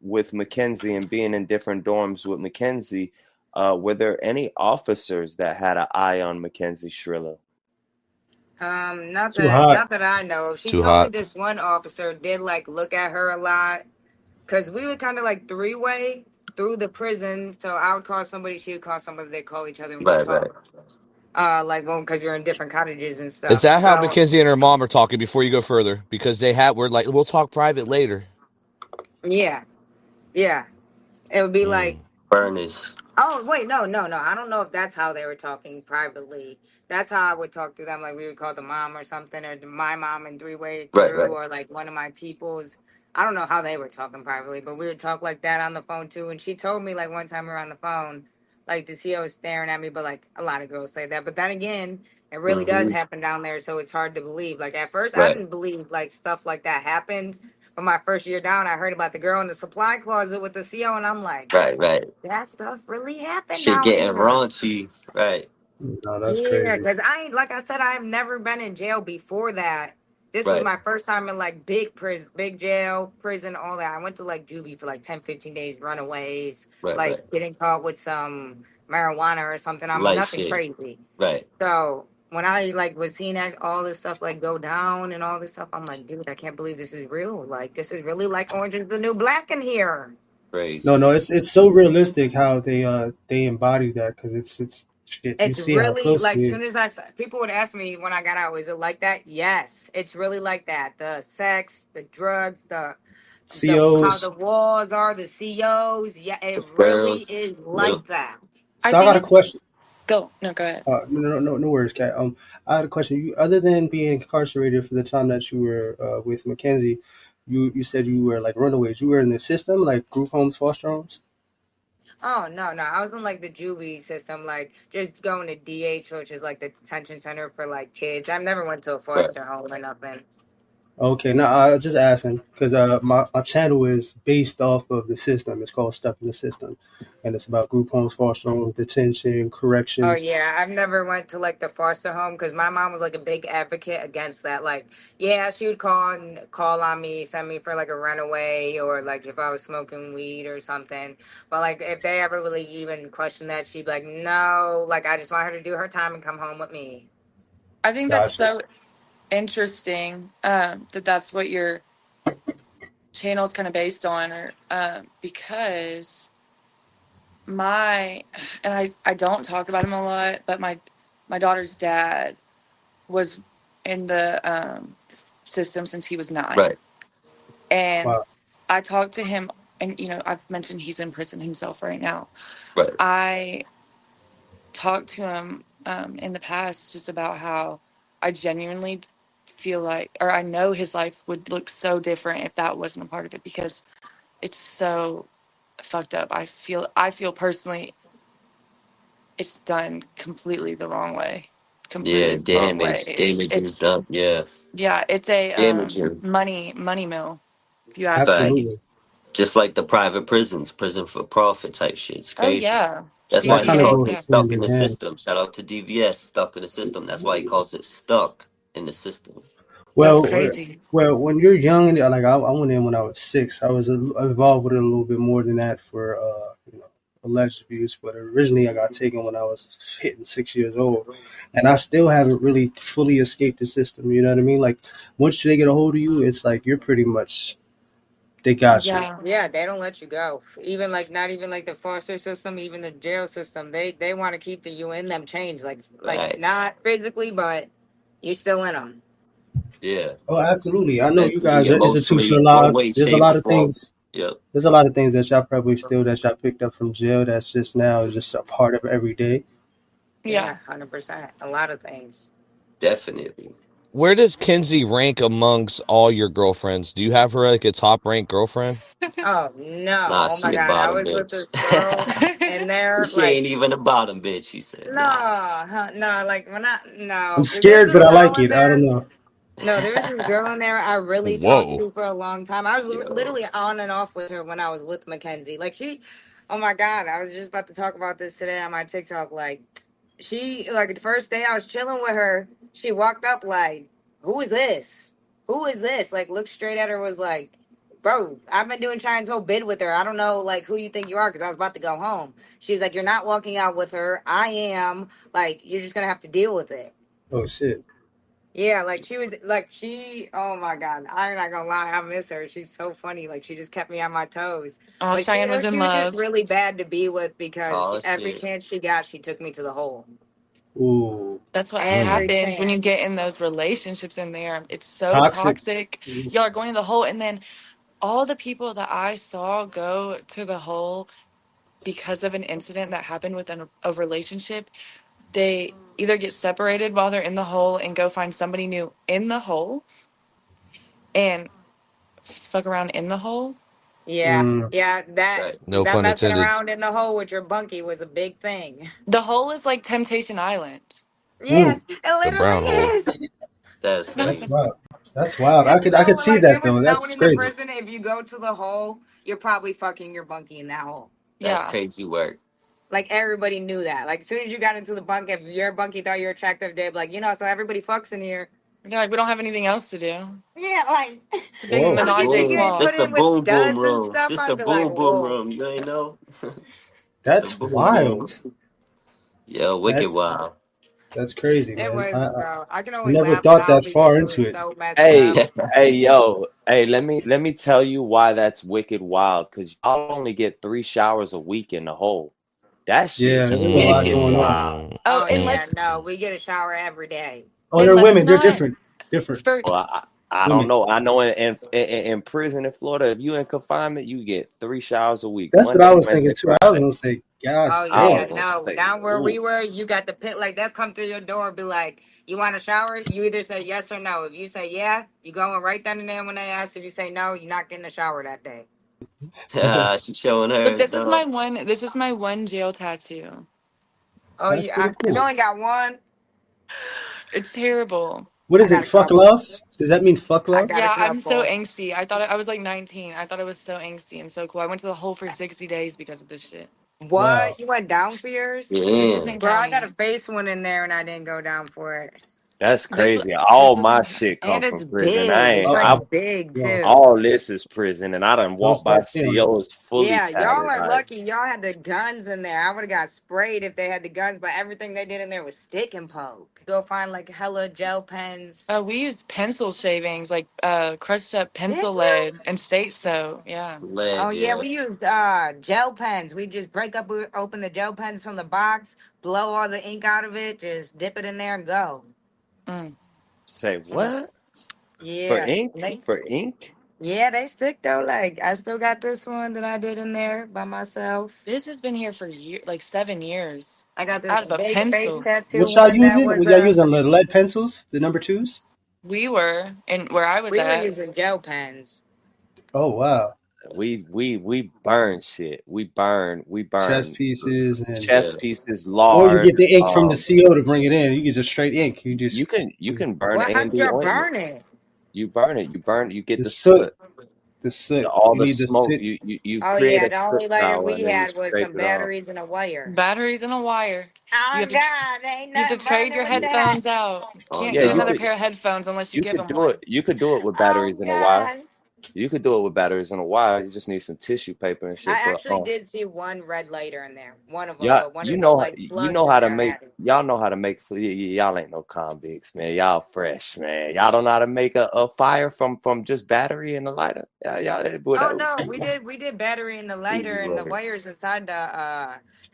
with Mackenzie and being in different dorms with Mackenzie, were there any officers that had an eye on Mackenzie Shirilla? Too hot. Not that I know. She Too told me hot. this one officer did like look at her a lot because we would kind of like three-way through the prison. So I would call somebody, she would call somebody. They call each other, and we Right, right. talk. Like well, because you're in different cottages and Is stuff. that how So Mackenzie and her mom are talking before you go further? Because we're like, we'll talk private later. yeah, yeah, it would be like. Mm. Furnace. Oh wait, no. I don't know if that's how they were talking privately. That's how I would talk to them. Like we would call the mom or something, or my mom and three-way Right, through, right. or like one of my people's. I don't know how they were talking privately, but we would talk like that on the phone too. And she told me like one time we were on the phone, like the CO was staring at me, but like a lot of girls say that. But then again, it really does Mm-hmm. happen down there, so it's hard to believe. Like at first, I Right, didn't believe like stuff like that happened. But my first year down, I heard about the girl in the supply closet with the CO, and I'm like. right, right. That stuff really happened Shit down getting here. raunchy. Right, No, that's Yeah, crazy. because I ain't like I said, I've never been in jail before that. This was right, my first time in like big prison, big jail, prison, all that. I went to like juvie for like 10, 15 days, runaways, right, like right. getting caught with some marijuana or something. I'm Light nothing shit. crazy. Right. So when I like was seeing that all this stuff like go down and all this stuff, I'm like, dude, I can't believe this is real. Like this is really like Orange is the New Black in here. No, Crazy. no, it's so realistic how they embody that because it's shit. You It's see how really like closely soon as people would ask me when I got out, is it like that? Yes, it's really like that. The sex, the drugs, the how COs. the walls are, the COs. Yeah, it really Girls. is Yep. like that. I So I think got a it's question. go. No, go ahead. No worries, Kat. I had a question. You, other than being incarcerated for the time that you were with Mackenzie, you said you were like runaways. You were in the system, like group homes, foster homes. Oh no, I was in like the juvie system, like just going to DH, which is like the detention center for like kids. I've never went to a Right. foster home or nothing. Okay, now I was just asking because my channel is based off of the system. It's called Stuck in the System, and it's about group homes, foster homes, detention, Oh corrections. yeah, I've never went to like the foster home because my mom was like a big advocate against that. Like, yeah, she would call on me, send me for like a runaway or like if I was smoking weed or something. But like if they ever really even questioned that, she'd be like, no, like I just want her to do her time and come home with me. I think that's Gotcha. so interesting that that's what your channel is kind of based on, or because my and I don't talk about him a lot, but my daughter's dad was in the system since he was 9, Right. and Wow. I talked to him and I've mentioned he's in prison himself right now. Right. I talked to him in the past just about how I genuinely feel like, or I know his life would look so different if that wasn't a part of it, because it's so fucked up. I feel personally it's done completely the wrong way. Yeah, Completely the wrong way. damage. Damage is It's done. Yeah. yeah, it's a Damaging. money mill, if you ask me. Facts. Absolutely. Just like the private prisons, prison for profit type shit. It's Oh crazy. yeah. That's And that why he kind of CPA, calls it goes yeah. hand stuck in in the hand. system. Shout out to DVS, stuck in the system. That's why he calls it stuck in the system. That's Well, crazy. when you're young, and like I went in when I was 6. I was involved with it a little bit more than that for alleged abuse. But originally, I got taken when I was hitting 6 years old, and I still haven't really fully escaped the system. You know what I mean? Like once they get a hold of you, it's like you're pretty much they got you. Yeah. Yeah, they don't let you go. Even like not even like the foster system, even the jail system. They want to keep you in them chains, like Facts. not physically, but you're still in them. Yeah. Oh, absolutely. I know you Mentally, guys are emotionally, one institutionalized. way, shape, or form. Yep. There's a lot of things that y'all probably still that y'all picked up from jail that's just now just a part of every day. Yeah. Yeah, 100%. A lot of things. Definitely. Where does Kinsey rank amongst all your girlfriends? Do you have her like a top ranked girlfriend? Oh no! Nah, Oh my she a God! I bottom was with bitch. this girl, and they're She like, ain't even a bottom bitch. She said, no, nah. no, like when I I'm no, because there's scared, this but I girl like in it. I there. don't know. No, there was this girl in there I really talked Whoa. to for a long time. I was Yo. literally on and off with her when I was with Mackenzie. Like oh my God, I was just about to talk about this today on my TikTok. Like she, like the first day I was chilling with her, she walked up like, "Who is this? Who is this?" Like looked straight at her, was like, "Bro, I've been doing China's whole bid with her. I don't know like who you think you are," because I was about to go home. She's like, "You're not walking out with her. I am. Like you're just gonna have to deal with it." Oh shit. Yeah, like she was like oh my God, I'm not gonna lie, I miss her. She's so funny. Like she just kept me on my toes. Oh, But Cheyenne was in she was just love. really bad to be with because Oh, every shit. chance she got, she took me to the hole. Ooh. That's what Mm. Every happens when you chance. get in those relationships in there. It's so Toxic. toxic. Y'all are going to the hole, and then all the people that I saw go to the hole because of an incident that happened within a relationship, they either get separated while they're in the hole and go find somebody new in the hole and fuck around in the hole. Yeah, Mm. yeah, that Right. No that pun messing intended. around in the hole with your bunkie was a big thing. The hole is like Temptation Island. Mm. Yes, it The literally brown hole. is. That's That's crazy. wild. That's wild. It's I so could see like it that was though. known That's in the crazy. prison. If you go to the hole, you're probably fucking your bunkie in that hole. That's Yeah. crazy work. Like everybody knew that. Like as soon as you got into the bunk, if your bunkie thought you were attractive, they'd be like, so everybody fucks in here. They're like, we don't have anything else to do. Yeah, like It's a big Whoa. I'm menage a thinking you Boom. ain't trois. put This the in with boom boom studs and room. stuff. This the I'd be like, boom boom whoa. room. You ain't know? It's the That's boom boom. wild. Yo, wicked That's wow. that's crazy, It man. was, bro. I can I only never laugh it thought off that because far it into was it. so messed up. Hey, hey, yo, hey, let me tell you why that's wicked wild. Cause y'all only get 3 showers a week in the hole. That Yeah, shit's there's a lot wicked going on. wild. Mm, Oh, Oh and yeah, mm. no, we get a shower every day. Oh, and they're let's women. They're not different. Different for Well, I don't women. know. I know in prison in Florida, if you in confinement, you get 3 showers a week, That's what I Monday, was thinking Wednesday, too. I was Friday. gonna say, God Oh I yeah, was damn. gonna no. say, Down where ooh, we were, you got the pit. Like they'll come through your door, be like, "You want a shower?" You either say yes or no. If you say yeah, you going right then and there when they ask. If you say no, you're not getting a shower that day. She's showing look, hers, this is my though. one this is my one jail tattoo. Oh, That's pretty you cool. only got one. It's terrible. What I is got it? a Fuck couple. love? Does that mean fuck I love? got a Yeah, I'm so couple. angsty. I was like 19. I thought it was so angsty and so cool. I went to the hole for 60 days because of this shit. Wow. What? You went down for yours? This Yeah. was in Bro, I got a county. face one in there and I didn't go down for it. that's This wa- crazy. this All was my in shit come And from it's prison. I big. ain't. It's Uh I oh. like big Yo, too. all this is prison, and I done don't walked by start feeling. COs fully Yeah, y'all tatted. are Like lucky. Y'all had the guns in there. I would have got sprayed if they had the guns, but everything they did in there was stick and poke. Go find like hella gel pens. we used pencil shavings, like crushed up Did pencil you? lead and state soap. Yeah. Oh Lead, yeah, yeah. we used gel pens. We just open the gel pens from the box, blow all the ink out of it, just dip it in there and go. Mm. say Yeah. what for Yeah. ink? They- For ink? Yeah, they stick though. Like I still got this one that I did in there by myself. This has been here for like 7 years. I got this Out of a big face pencil. tattoo What y'all one that using? was Was y'all using the lead pencils, the number twos? We were, and where I was we were at, using gel pens. Oh wow, We burn shit. We burn chess pieces chess Yeah. pieces, or you lard. get the ink from the CO to bring it in. You get just straight ink. You You just can burn Well, A how and did D y'all ointment. burn it? You burn it. You burn. You get the the soot, soot. the soot. All You the need the smoke. soot. You Oh create yeah, a the soot only lighter cloud we and then you had was scrape some it off. batteries and a wire. batteries in a wire. You Oh have to God, ain't you have to nothing trade burning your with that. headphones out. Oh Can't Yeah, get you no. another could pair of headphones unless you you give could them do it. one. You could do it with Oh batteries in a wire. God. You could do it with batteries in a wire. You just need some tissue paper and I shit. But actually did see one red lighter in there. One of them, y'all, but one of the like you plugs know in how to there make. had it. Y'all know how to make. Y'all ain't no convicts, man. Y'all fresh, man. Y'all don't know how to make a fire from just battery and a lighter. Oh no, we did battery in the Easy lighter and the work. wires inside the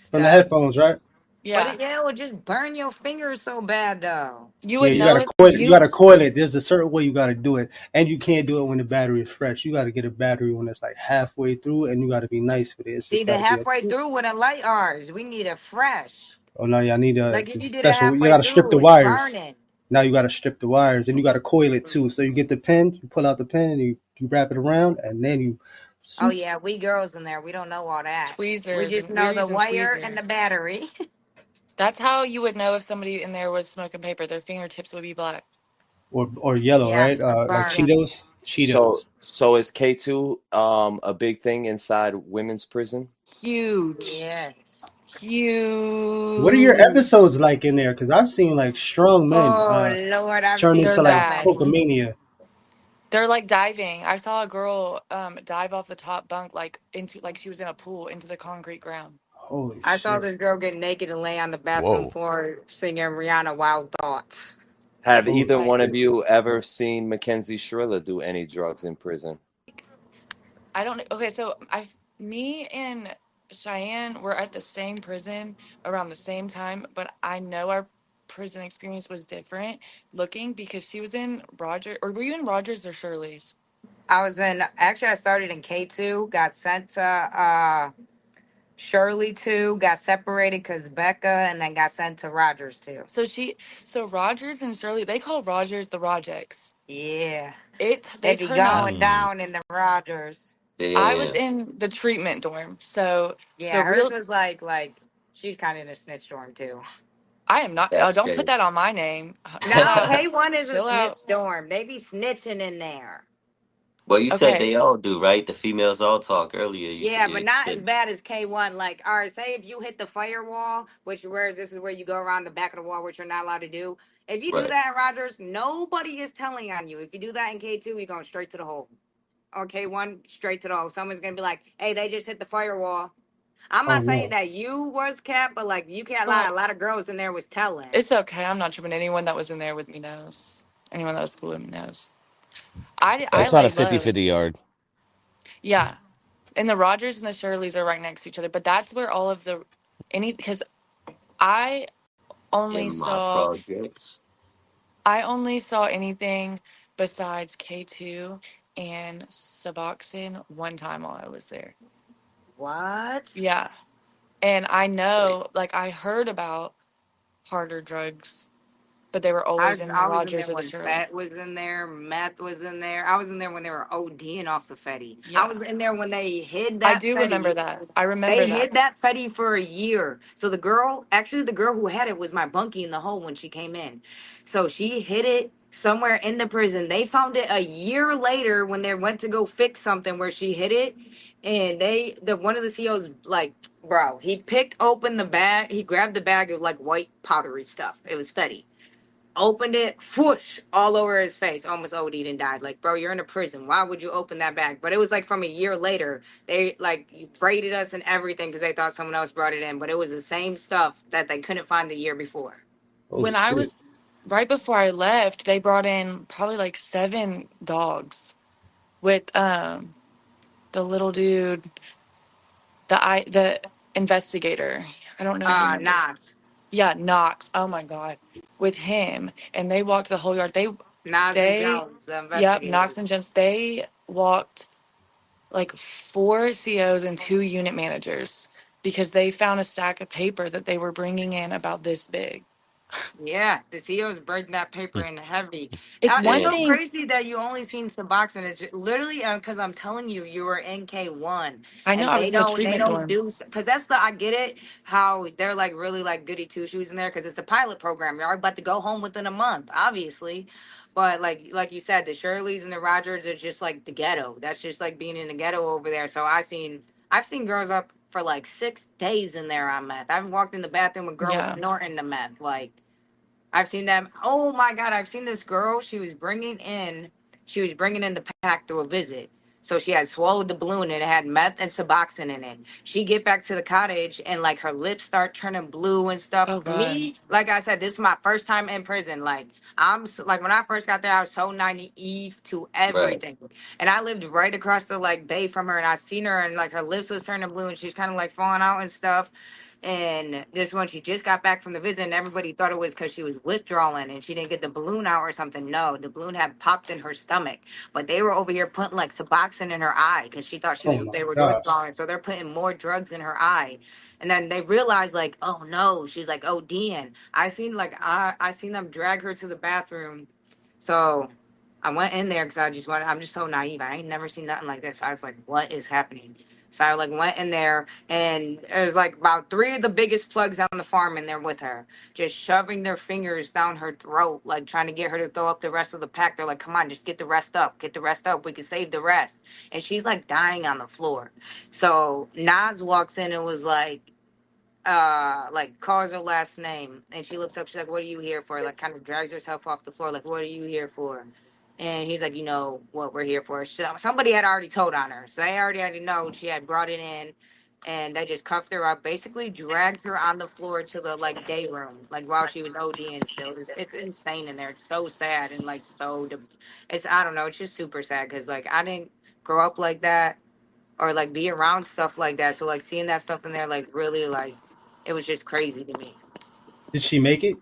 From the stuff. headphones, right? But Yeah. it would just burn your fingers so bad though. You Yeah, would you know gotta if coil it. You you gotta coil it. There's a certain way you gotta do it, and you can't do it when the battery is fresh. You gotta get a battery when it's like halfway through, and you gotta be nice with it. It's See, just the gotta be a. halfway through with a light ours, we need it fresh. Oh no, y'all need a Like if you do the special. You halfway gotta strip through, the it's wires. burning. Now you gotta strip the wires, and you gotta coil it too. So you get the pin, you pull out the pin, and you wrap it around, and then you. Oh Swoop. yeah, we girls in there, we don't know all that. We tweezers just and we were know the using wire and the tweezers. battery. That's how you would know if somebody in there was smoking paper. Their fingertips would be black. Or yellow, Yeah, right? Like burn. Yeah. Cheetos. So Cheetos. so is K2 a big thing inside women's prison? Huge. Yes. What are your Huge. episodes like in there? Because I've seen like strong men Oh Lord, I've turn seen They're into so like bad. many. cocomania. They're like diving. I saw a girl dive off the top bunk like into like she was in a pool into the concrete ground. Holy I saw shit! this girl get naked and lay on the bathroom Whoa. floor singing Rihanna Wild Thoughts. Have Holy either Like one of shit! you ever seen Mackenzie Shirilla do any drugs in prison? I don't okay, so I me and Cheyenne were at the same prison around the same time, but I know our prison experience was different looking because she was in Roger or were you in Rogers or Shirley's? I was in actually I started in K2, got sent to Shirley 2, got separated because Becca, and then got sent to Rogers 2. So Rogers and Shirley, they call Rogers the Rojex. Yeah. They They be turn up. going Mm. down in the Rogers. I was Yeah. in the treatment dorm. So the Yeah, hers real was like she's kind of in a snitch dorm too. I am not That's don't put that crazy. on my name. Chill No, out. K1 is a Chill out. snitch dorm. They be snitching in there. Well, you said Okay. they all do, right? The females all talk earlier. Yeah, but You not as said bad as K1. Like, all right, say if you hit the firewall, which where this is where you go around the back of the wall, which you're not allowed to do. If you do right. that at Rogers, nobody is telling on you. If you do that in K2, you're going straight to the hole. Or K1, straight to the hole. Someone's gonna be like, "Hey, they just hit the firewall." I'm Oh not saying no! that you was capped, but like you can't lie. A Well, lot of girls in there was telling. it's okay. I'm not tripping. Anyone that was in there with me knows. Anyone that was cool with me knows. I That's not a laid low. 50-50 yard. Yeah. And the Rogers and the Shirleys are right next to each other. But that's where all of the any because I only In my saw projects. I only saw anything besides K2 and Suboxone one time while I was there. What? Yeah. And I Crazy. know, like, I heard about harder drugs, but they were I always in the I was in Rogers there or the when Shirley. Fat was in there, meth was in there. I was in there when they were ODing off the Fetty. I Yeah. was in there when they hid I that do remember Fetty. that. I They remember that. hid that Fetty for a year. So the girl, actually the girl who had it was my bunkie in the hole when she came in. So she hid it somewhere in the prison. They found it a year later when they went to go fix something where she hid it. And the one of the CEOs like, bro, he picked open the bag. He grabbed the bag of like white powdery stuff. It was Fetty, opened it, whoosh, all over his face, almost OD'd and died. Like, bro, you're in a prison. Why would you open that bag? But it was like from a year later. They like braided us and everything because they thought someone else brought it in. But it was the same stuff that they couldn't find the year before. Holy When I shit! was right before I left, they brought in probably like 7 dogs with the little dude, the investigator. I don't know if you remember. Nas. Yeah, Knox. Oh my God. With him. And they walked the whole yard. Nas and They Jones, the Yep, Knox and investigators. Jones. They walked like 4 COs and 2 unit managers because they found a stack of paper that they were bringing in about this big. Yeah, the CEOs break that paper Hmm. in heavy. It's It's one so Damn. thing. crazy that you only seen Suboxone. It's literally because I'm telling you, you were in K1, I know and I was in the they treatment don't dorm. do because that's the I get it how they're like really like goody two shoes in there because it's a pilot program. You're about to go home within a month, obviously, but like you said, the Shirleys and the Rogers are just like the ghetto. That's just like being in the ghetto over there. So I've seen girls up for like 6 days in there on meth. I've walked in the bathroom with girls Yeah. snorting the meth like. I've seen them. Oh my God, I've seen this girl. She was bringing in the pack through a visit. So she had swallowed the balloon and it had meth and Suboxone in it. She get back to the cottage and like her lips start turning blue and stuff. Oh God. Me, like I said, this is my first time in prison. Like like when I first got there, I was so naive to Right. everything. And I lived right across the like bay from her and I seen her and like her lips was turning blue and she was kind of like falling out and stuff. And this one, she just got back from the visit, and everybody thought it was because she was withdrawing and she didn't get the balloon out or something. No, the balloon had popped in her stomach, but they were over here putting like Suboxone in her eye because she thought Oh my they were gosh. withdrawing. So they're putting more drugs in her eye, and then they realized like, oh no, she's like ODing. I seen them drag her to the bathroom, so. I went in there because I'm just so naive. I ain't never seen nothing like this. I was like, what is happening? So I like went in there and there's like about 3 of the biggest plugs on the farm in there with her, just shoving their fingers down her throat, like trying to get her to throw up the rest of the pack. They're like, come on, just get the rest up, get the rest up. We can save the rest. And she's like dying on the floor. So Nas walks in and was like calls her last name and she looks up, she's like, what are you here for? Like kind of drags herself off the floor, like, what are you here for? And he's like, you know what we're here for. Somebody had already told on her, so they already know she had brought it in, and they just cuffed her up, basically dragged her on the floor to the like day room, like while she was ODing. Still, it's insane in there. It's so sad and like it's I don't know. It's just super sad because like I didn't grow up like that or like be around stuff like that. So like seeing that stuff in there, like really like it was just crazy to me. Did she make it?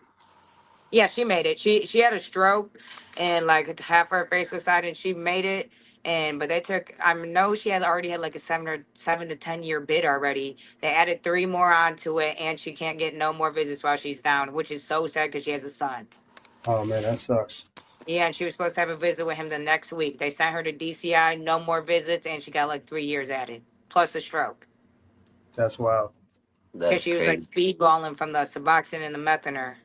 Yeah, she made it. She had a stroke and like half her face was side and she made it. And but they took I know she had already had like a 7 to 10 year bid already. They added 3 more onto it and she can't get no more visits while she's down, which is so sad because she has a son. Oh man, that sucks. Yeah, and she was supposed to have a visit with him the next week. They sent her to DCI, no more visits, and she got like 3 years added, plus a stroke. That's wild. Because That's she was like crazy. speedballing from the Suboxone and the meth in her.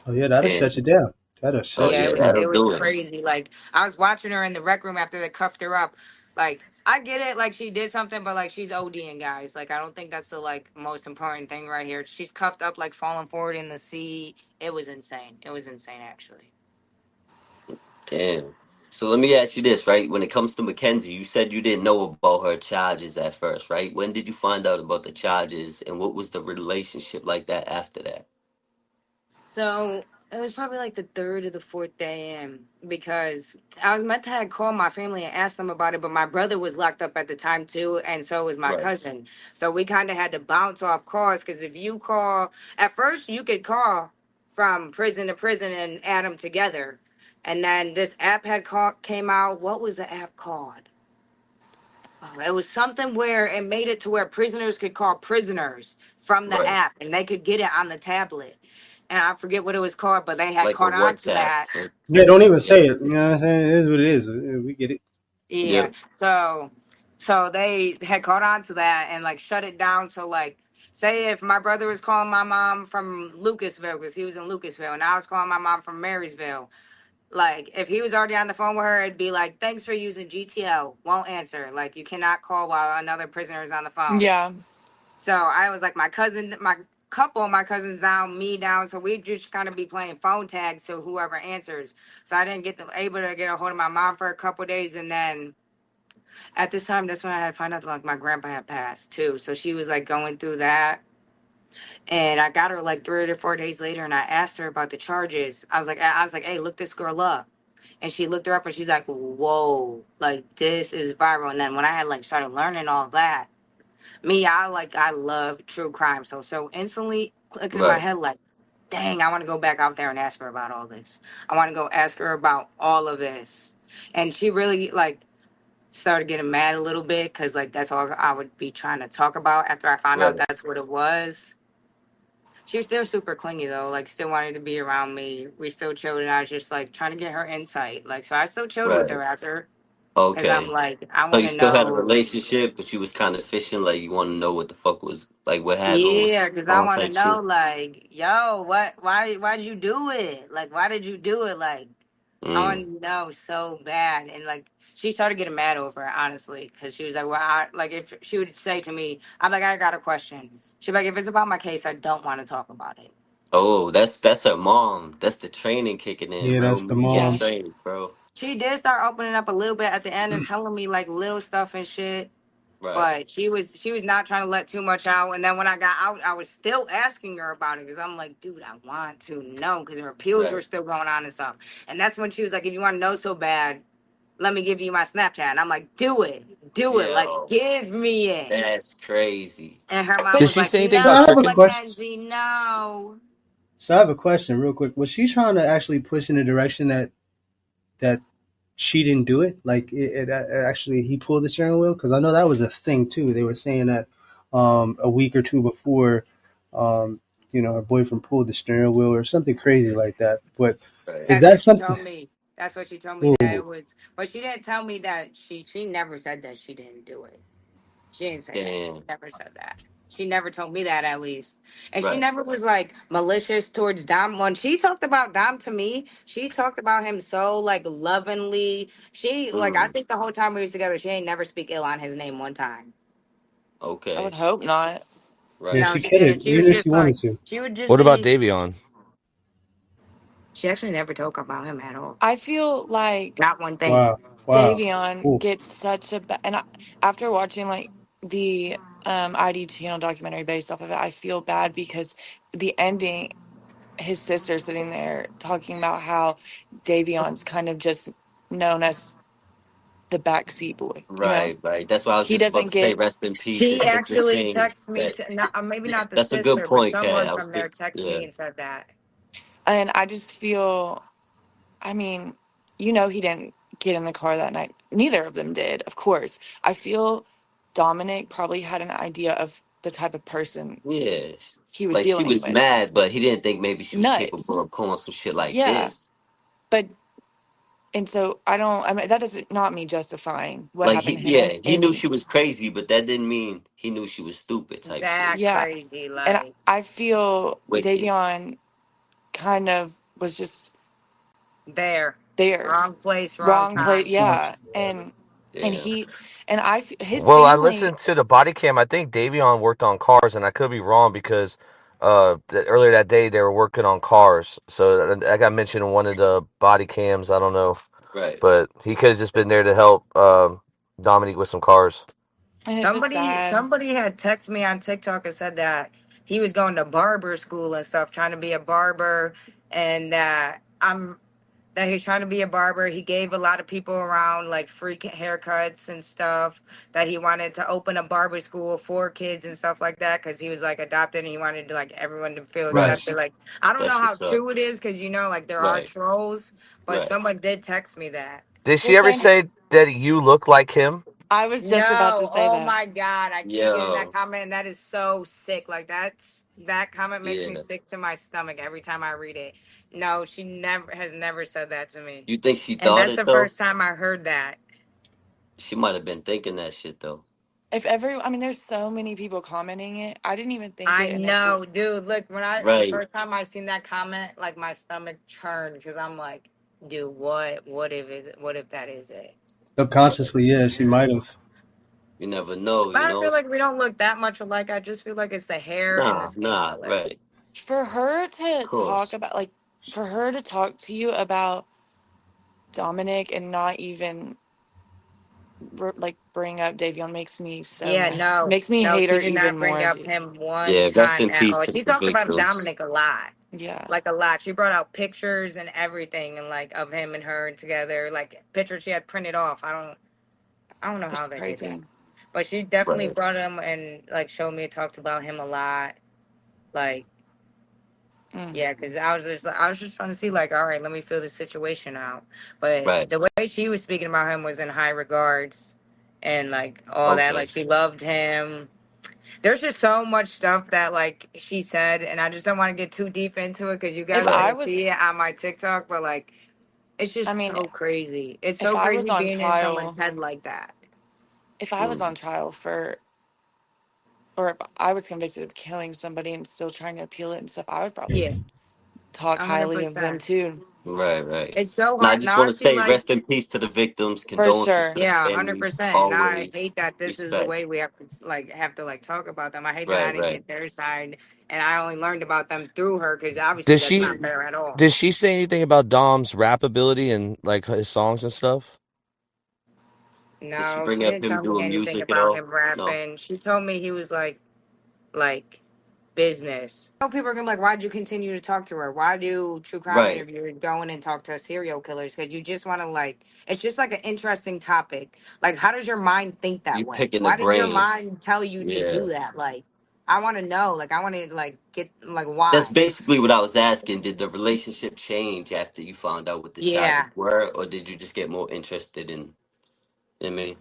Oh yeah, that'll Damn. shut you down. That'll Oh shut Yeah, you yeah, down. that'll it was do it. crazy. Like I was watching her in the rec room after they cuffed her up. Like I get it, like she did something, but like she's ODing, guys. Like I don't think that's the like most important thing right here. She's cuffed up, like falling forward in the sea. It was insane. It was insane, actually. Damn. So let me ask you this, right? When it comes to Mackenzie, you said you didn't know about her charges at first, right? When did you find out about the charges and what was the relationship like that after that? So it was probably like the third or the fourth day in because I was meant to have called my family and ask them about it, but my brother was locked up at the time too, and so was my Right. cousin. So we kind of had to bounce off calls because if you call at first, you could call from prison to prison and add them together, and then this app came out. What was the app called? Oh, it was something where it made it to where prisoners could call prisoners from the Right. app and they could get it on the tablet. And I forget what it was called, but they had Like a caught on to WhatsApp. that. Yeah, don't even Yeah. say it. You know what I'm saying? It is what it is. We get it. Yeah. Yep. So they had caught on to that and like shut it down. So like say if my brother was calling my mom from Lucasville because he was in Lucasville and I was calling my mom from Marysville. Like if he was already on the phone with her, it'd be like, thanks for using GTL. Won't answer. Like you cannot call while another prisoner is on the phone. Yeah. So I was like, my cousins down, me down. So we just kind of be playing phone tag to whoever answers. So I didn't able to get a hold of my mom for a couple of days, and then at this time, that's when I had found out like my grandpa had passed too. So she was like going through that, and I got her like 3 or 4 days later, and I asked her about the charges. I was like, hey, look this girl up. And she looked her up and she's like, whoa, like this is viral. And then when I had like started learning all that, me, I love true crime. So instantly clicked in my Right. head like, dang, I want to go back out there and ask her about all this. I want to go ask her about all of this. And she really like started getting mad a little bit because like that's all I would be trying to talk about after I found out Right. that's what it was. She was still super clingy though, like still wanted to be around me. We still chilled, and I was just like trying to get her insight. Like, so I still chilled with Right. her after, because I'm Okay. like, I So want you to still had a know. relationship, but you was kind of fishing, like you want to know what the fuck was like, what happened was Yeah, because I on want to type know, shit. like, yo, why'd you do it? Like, why did you do it? Like, I Mm. want to know so bad. And like, she started getting mad over it, honestly, because she was like, well, like, if she would say to me, I'm like, I got a question. She'd be like, if it's about my case, I don't want to talk about it. Oh, that's her mom. That's the training kicking in, Yeah, bro. that's the Moves get moms. Yes. trained, bro. She did start opening up a little bit at the end and telling me like little stuff and shit. Right. But she was not trying to let too much out. And then when I got out, I was still asking her about it because I'm like, dude, I want to know because her appeals were Right. still going on and stuff. And that's when she was like, if you want to know so bad, let me give you my Snapchat. And I'm like, do it, like Yo, give me it. that's crazy. And her mom Did was she like, say anything So about I have no, a tricking? question. Mackenzie, no. So I have a question, real quick. Was she trying to actually push in the direction that she didn't do it? Like it actually he pulled the steering wheel? Because I know that was a thing too. They were saying that a week or two before, um, her boyfriend pulled the steering wheel or something crazy like that. But Right. is That's that what she something? told me. That's what she told me that Ooh, it was. But she didn't tell me that she never said that she didn't do it. She didn't say that. She Damn. never said that. She never told me that at least. And she Right. never was like malicious towards Dom. When she talked about Dom to me, she talked about him so like lovingly. She like I Mm. think the whole time we was together, she ain't never speak ill on his name one time. I would Okay. hope not. yeah, Right. No, she she couldn't, didn't. She was even if she just wanted like to. she would just What about be Davion? she actually never talked about him at all. I feel like Not one thing. Wow, wow. Davion Ooh. gets such a and after watching like the ID channel documentary based off of it, I feel bad because the ending, his sister sitting there talking about how Davion's kind of just known as the backseat boy. You know, Right. Right. That's why I was he just about doesn't to say get, rest in peace. She It's a actually shame texted me that to not, maybe not the that's a good sister, but point, Kat. someone I was from there think texted yeah. me and said that. and I just feel, I mean, he didn't get in the car that night. Neither of them did, of course. I feel Dominic probably had an idea of the type of person Yeah. he was Like she dealing was with. mad, but he didn't think maybe she was capable Nuts. of pulling some shit like Yeah. this. But, and so I mean, that doesn't, not me justifying what Like happened he to him. yeah, he knew And she was crazy, but that didn't mean he knew she was stupid type shit. That yeah. crazy, And like I feel Wicked. Davion kind of was just there, there, wrong place, wrong wrong place. time. Yeah. Response. And Yeah. he, and his Well, I family, listened to the body cam. I think Davion worked on cars, and I could be wrong because earlier that day they were working on cars. So I got mentioned in one of the body cams. I don't know, Right. but he could have just been there to help Dominique with some cars. and it's just Somebody, sad. somebody had texted me on TikTok and said that he was going to barber school and stuff, trying to be a barber, and that he's trying to be a barber. He gave a lot of people around like free haircuts and stuff. That he wanted to open a barber school for kids and stuff like that because he was like adopted and he wanted to like everyone to feel Right. accepted. Like I don't know That's how what's up. true it is because like there are Right. trolls, but Right. someone did text me that. Did Well, she ever same. say that you look like him? I was just about to No, say oh that. my God, I keep getting that Yo. comment. And that is so sick. Like that comment makes me Yeah. sick to my stomach every time I read it. No, she never said that to me, You think she and thought that's it the though? first time I heard that. She might have been thinking that shit though. I mean, there's so many people commenting it. I didn't even think I it initially. know, dude. Look, the Right. first time I seen that comment, like my stomach churned because I'm like, dude, what if that is it? Right. Subconsciously, yeah, she might have. You never know, But you I know? feel like we don't look that much alike. I just feel like it's the hair and the Nah, skin nah, color. right. For her Of to talk course. about, like, for her to talk to you about Dominic and not even like bring up Davion makes me so Yeah, mad. no, Makes me no, hate she her did even not bring more, up dude. him one Yeah, rest time in at peace all. to She the talked about victims. Dominic a lot, Yeah, like a lot. She brought out pictures and everything, and like of him and her together, like pictures she had printed off. I don't know how it's they did that, crazy. but she definitely Right. brought him and like showed me, talked about him a lot, like. Mm. Yeah, because I was just trying to see like, all right, let me feel the situation out. But Right. the way she was speaking about him was in high regards. and like all that. Okay. Like she loved him. There's just so much stuff that like she said, and I just don't want to get too deep into it because you If guys are Right. I gonna was, see it on my TikTok. But like, it's I just mean, so crazy. It's if so I was crazy on being in someone's trial, head like that. if I was Mm. on trial for, or if I was convicted of killing somebody and still trying to appeal it and stuff, I would Yeah, probably talk a hundred highly of them percent. too, Right, right. It's so And I hard just now. I want to see say like rest in peace to the victims, for condolences to sure. the yeah, hundred families, percent. And I always hate that this is the respect. way we have to like talk about them. I hate that I Right, didn't right. get their side, and I only learned about them through her because obviously Did that's she not fair at all. did she say anything about Dom's rap ability and like his songs and stuff? Did she No, bring she up didn't him tell me doing anything music at about all? him No. rapping. She told me he was like business. So people are gonna be like, why'd you continue to talk to her? Why do true crime Right. interviewers go in and talk to serial killers? Because you just want to like, it's just like an interesting topic. Like, how does your mind think that You way? picking the Why did your brain. mind tell you to Yeah. do that? Like, I want to know. Like, I want to like get like That's why. basically what I was asking. Did the relationship change after you found out what the Yeah, charges were, or did you just get more interested in me?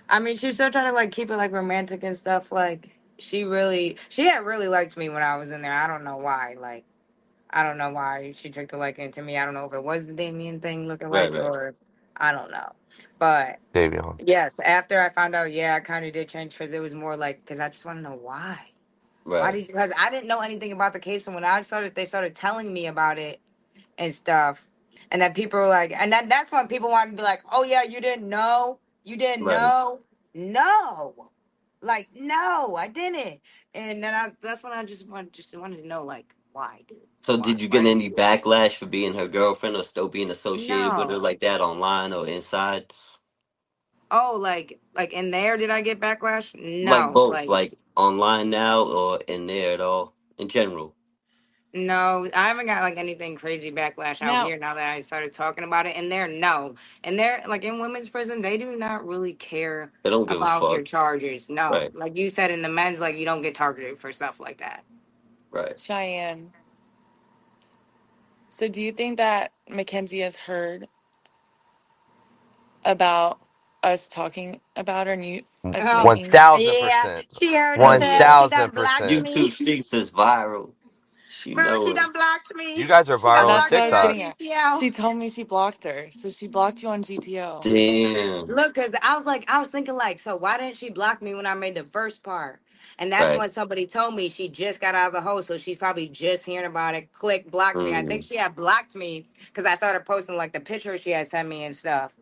I mean, she's still trying to like keep it like romantic and stuff. Like, she had really liked me when I was in there. I don't know why. Like. I don't know why she took the liking to me. I don't know if it was the Damien thing looking Right, like, right, or I don't know. But Davion. yes, after I found out, yeah, I kind of did change because it was more like, because I just want to know why. Why right. did you, because I didn't know anything about the case. And when they started telling me about it and stuff. And then people were like, and that's when people wanted to be like, oh, yeah, you didn't know? You didn't Right. know? No. Like, no, I didn't. And then that's when I just wanted to know, like, why, dude? So Why? did you Why get did any you do that? backlash for being her girlfriend or still being associated with her No. like that online or inside? Oh, like in there, did I get backlash? Like No. both, Like, like online now or in there at all in general? no, I haven't got like anything crazy backlash out Now, here now that I started talking about it. And there, no. And there, like in women's prison, they do not really care They don't give a about your fuck. charges. No. Right, Like you said in the men's, like you don't get targeted for stuff like that. right. Cheyenne, so do you think that Mackenzie has heard about us talking about her and you us Oh, One making thousand yeah. percent. She heard Oh us One say yeah. she done thousand blocked percent. YouTube me. streaks is viral. She Bro, she know it. done blocked You me. guys are She done viral on that's blocked what I me was on TikTok. getting at. GTL. She told me she blocked her. So she blocked you on GTO. Damn. Look, cause I was thinking like, so why didn't she block me when I made the first part? And that's Right. when somebody told me she just got out of the hole, so she's probably just hearing about it. Click, blocked me. I think Mm. she had blocked me because I started posting like the pictures she had sent me and stuff.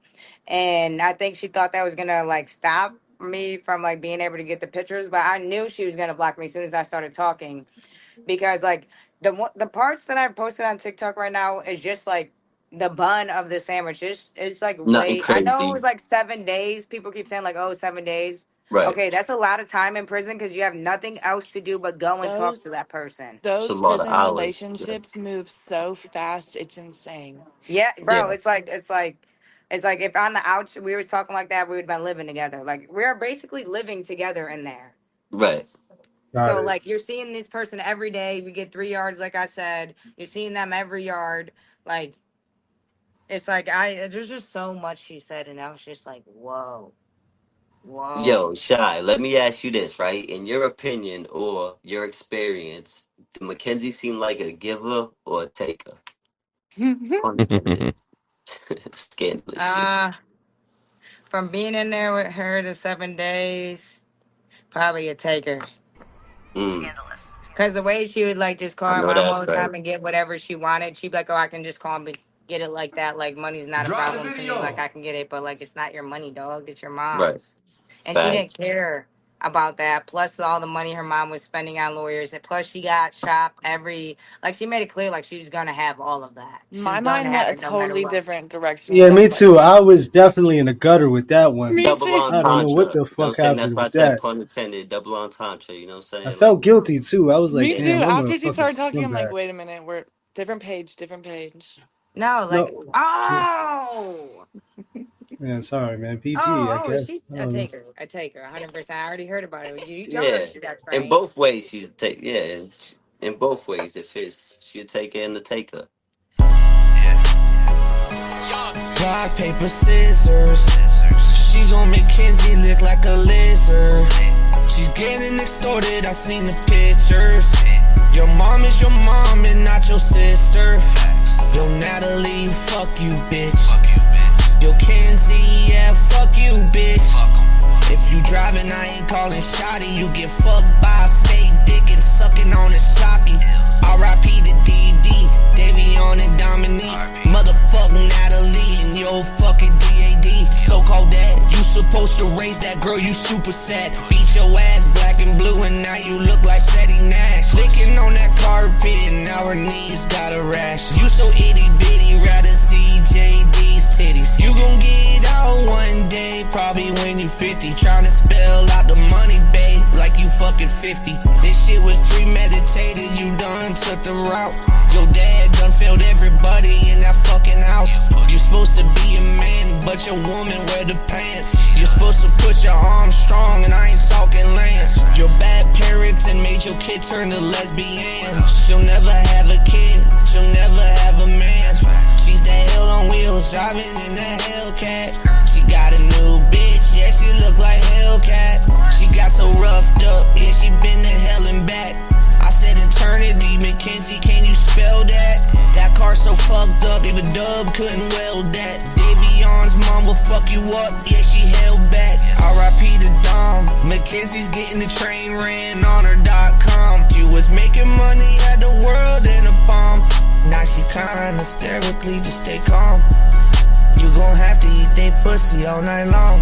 And I think she thought that was gonna like stop me from like being able to get the pictures, but I knew she was gonna block me as soon as I started talking because like the parts that I posted on TikTok right now is just like the bun of the sandwich. It's like Nothing way. I know it crazy. was like 7 days. People keep saying like, oh, 7 days. Right. Okay, that's a lot of time in prison because you have nothing else to do but go and talk Those to that person. It's a those lot of prison hours. relationships move so fast, it's insane. Yeah, bro. Yeah. It's like if on the ouch we was talking like that, we would have been living together. Like we're basically living together in there. Right. Got So it. like you're seeing this person every day. We get 3 yards, like I said. You're seeing them every yard. Like it's like there's just so much she said, and I was just like, whoa, Yo, whoa. Shy, let me ask you this, right? In your opinion or your experience, did Mackenzie seem like a giver or a taker? Pun intended. Scandalous shit. Uh from being in there with her the 7 days, probably a taker. Mm, Cause the way she would like just call I her know mom all that's the right. time and get whatever she wanted, she'd be like, "Oh, I can just call and get it like that. Like money's not a problem to me. Like I can get it, but like it's not your money, dog. It's your Right. mom's." And she didn't Facts. care about that. Plus all the money her mom was spending on lawyers, and plus she got shop every like she made it clear like she was gonna have all of that. She My was going to mind went have a it no matter totally what. different direction with Yeah, that me too. question. I was definitely in the gutter with that one. Me Double too. I don't know what entendre. the You know what I'm fuck saying? That's happened why I with said that. pun intended. Double entendre. You know what I'm I saying? Like, felt guilty too. I was like, Me yeah. too. damn, I'm a After she fucking started talking, I'm like, scumbag. wait a minute, we're different page, different page. No, like No, oh. yeah, sorry, man. PG, I Oh, guess. she's I a don't know. taker, a taker, 100%. I already heard about it. Y'all Yeah. heard she got In trained. both ways, she's a take. Yeah. In both ways, it fits. She'll take it and the taker. Rock, paper, scissors. She gon' make Kenzie look like a lizard. She's getting extorted, I seen the pictures. Your mom is your mom and not your sister. Yo, Natalie, fuck you, bitch. Yo, Kenzie, yeah, fuck you, bitch. If you driving, I ain't calling shotty. You get fucked by a fake dick and sucking on it sloppy. R.I.P. to DD, Davion and Dominique. Motherfuck Natalie and yo fucking DAD. So-called dad, you supposed to raise that girl, you super sad. Beat your ass black and blue and now you look like Sadie Nash. Licking on that carpet and now her knees got a rash. You so itty bitty, rather see JD's titties. You gon' get out one day, probably when you 50. Tryna spell out the money, babe, like you fucking 50. This shit was premeditated, you done took the route. Your dad done failed everybody in that fucking house. You're supposed to be a man, but your woman wear the pants. You're supposed to put your arms strong, and I ain't talking Lance. Your bad parents and made your kid turn to lesbian. She'll never have a kid, she'll never have a man. She's that hell on wheels, driving in that Hellcat. She got a new bitch, yeah, she look like Hellcat. She got so roughed up, yeah, she been to hell and back. I said eternity, Mackenzie, can you spell that? That car so fucked up, even Dub couldn't weld that. Davion's mom will fuck you up, yeah, she held back. R.I.P. to Dom, Mackenzie's getting the train ran on her.com. She was making money, had the world in a palm. Now she crying hysterically, just stay calm. You gon' have to eat they pussy all night long.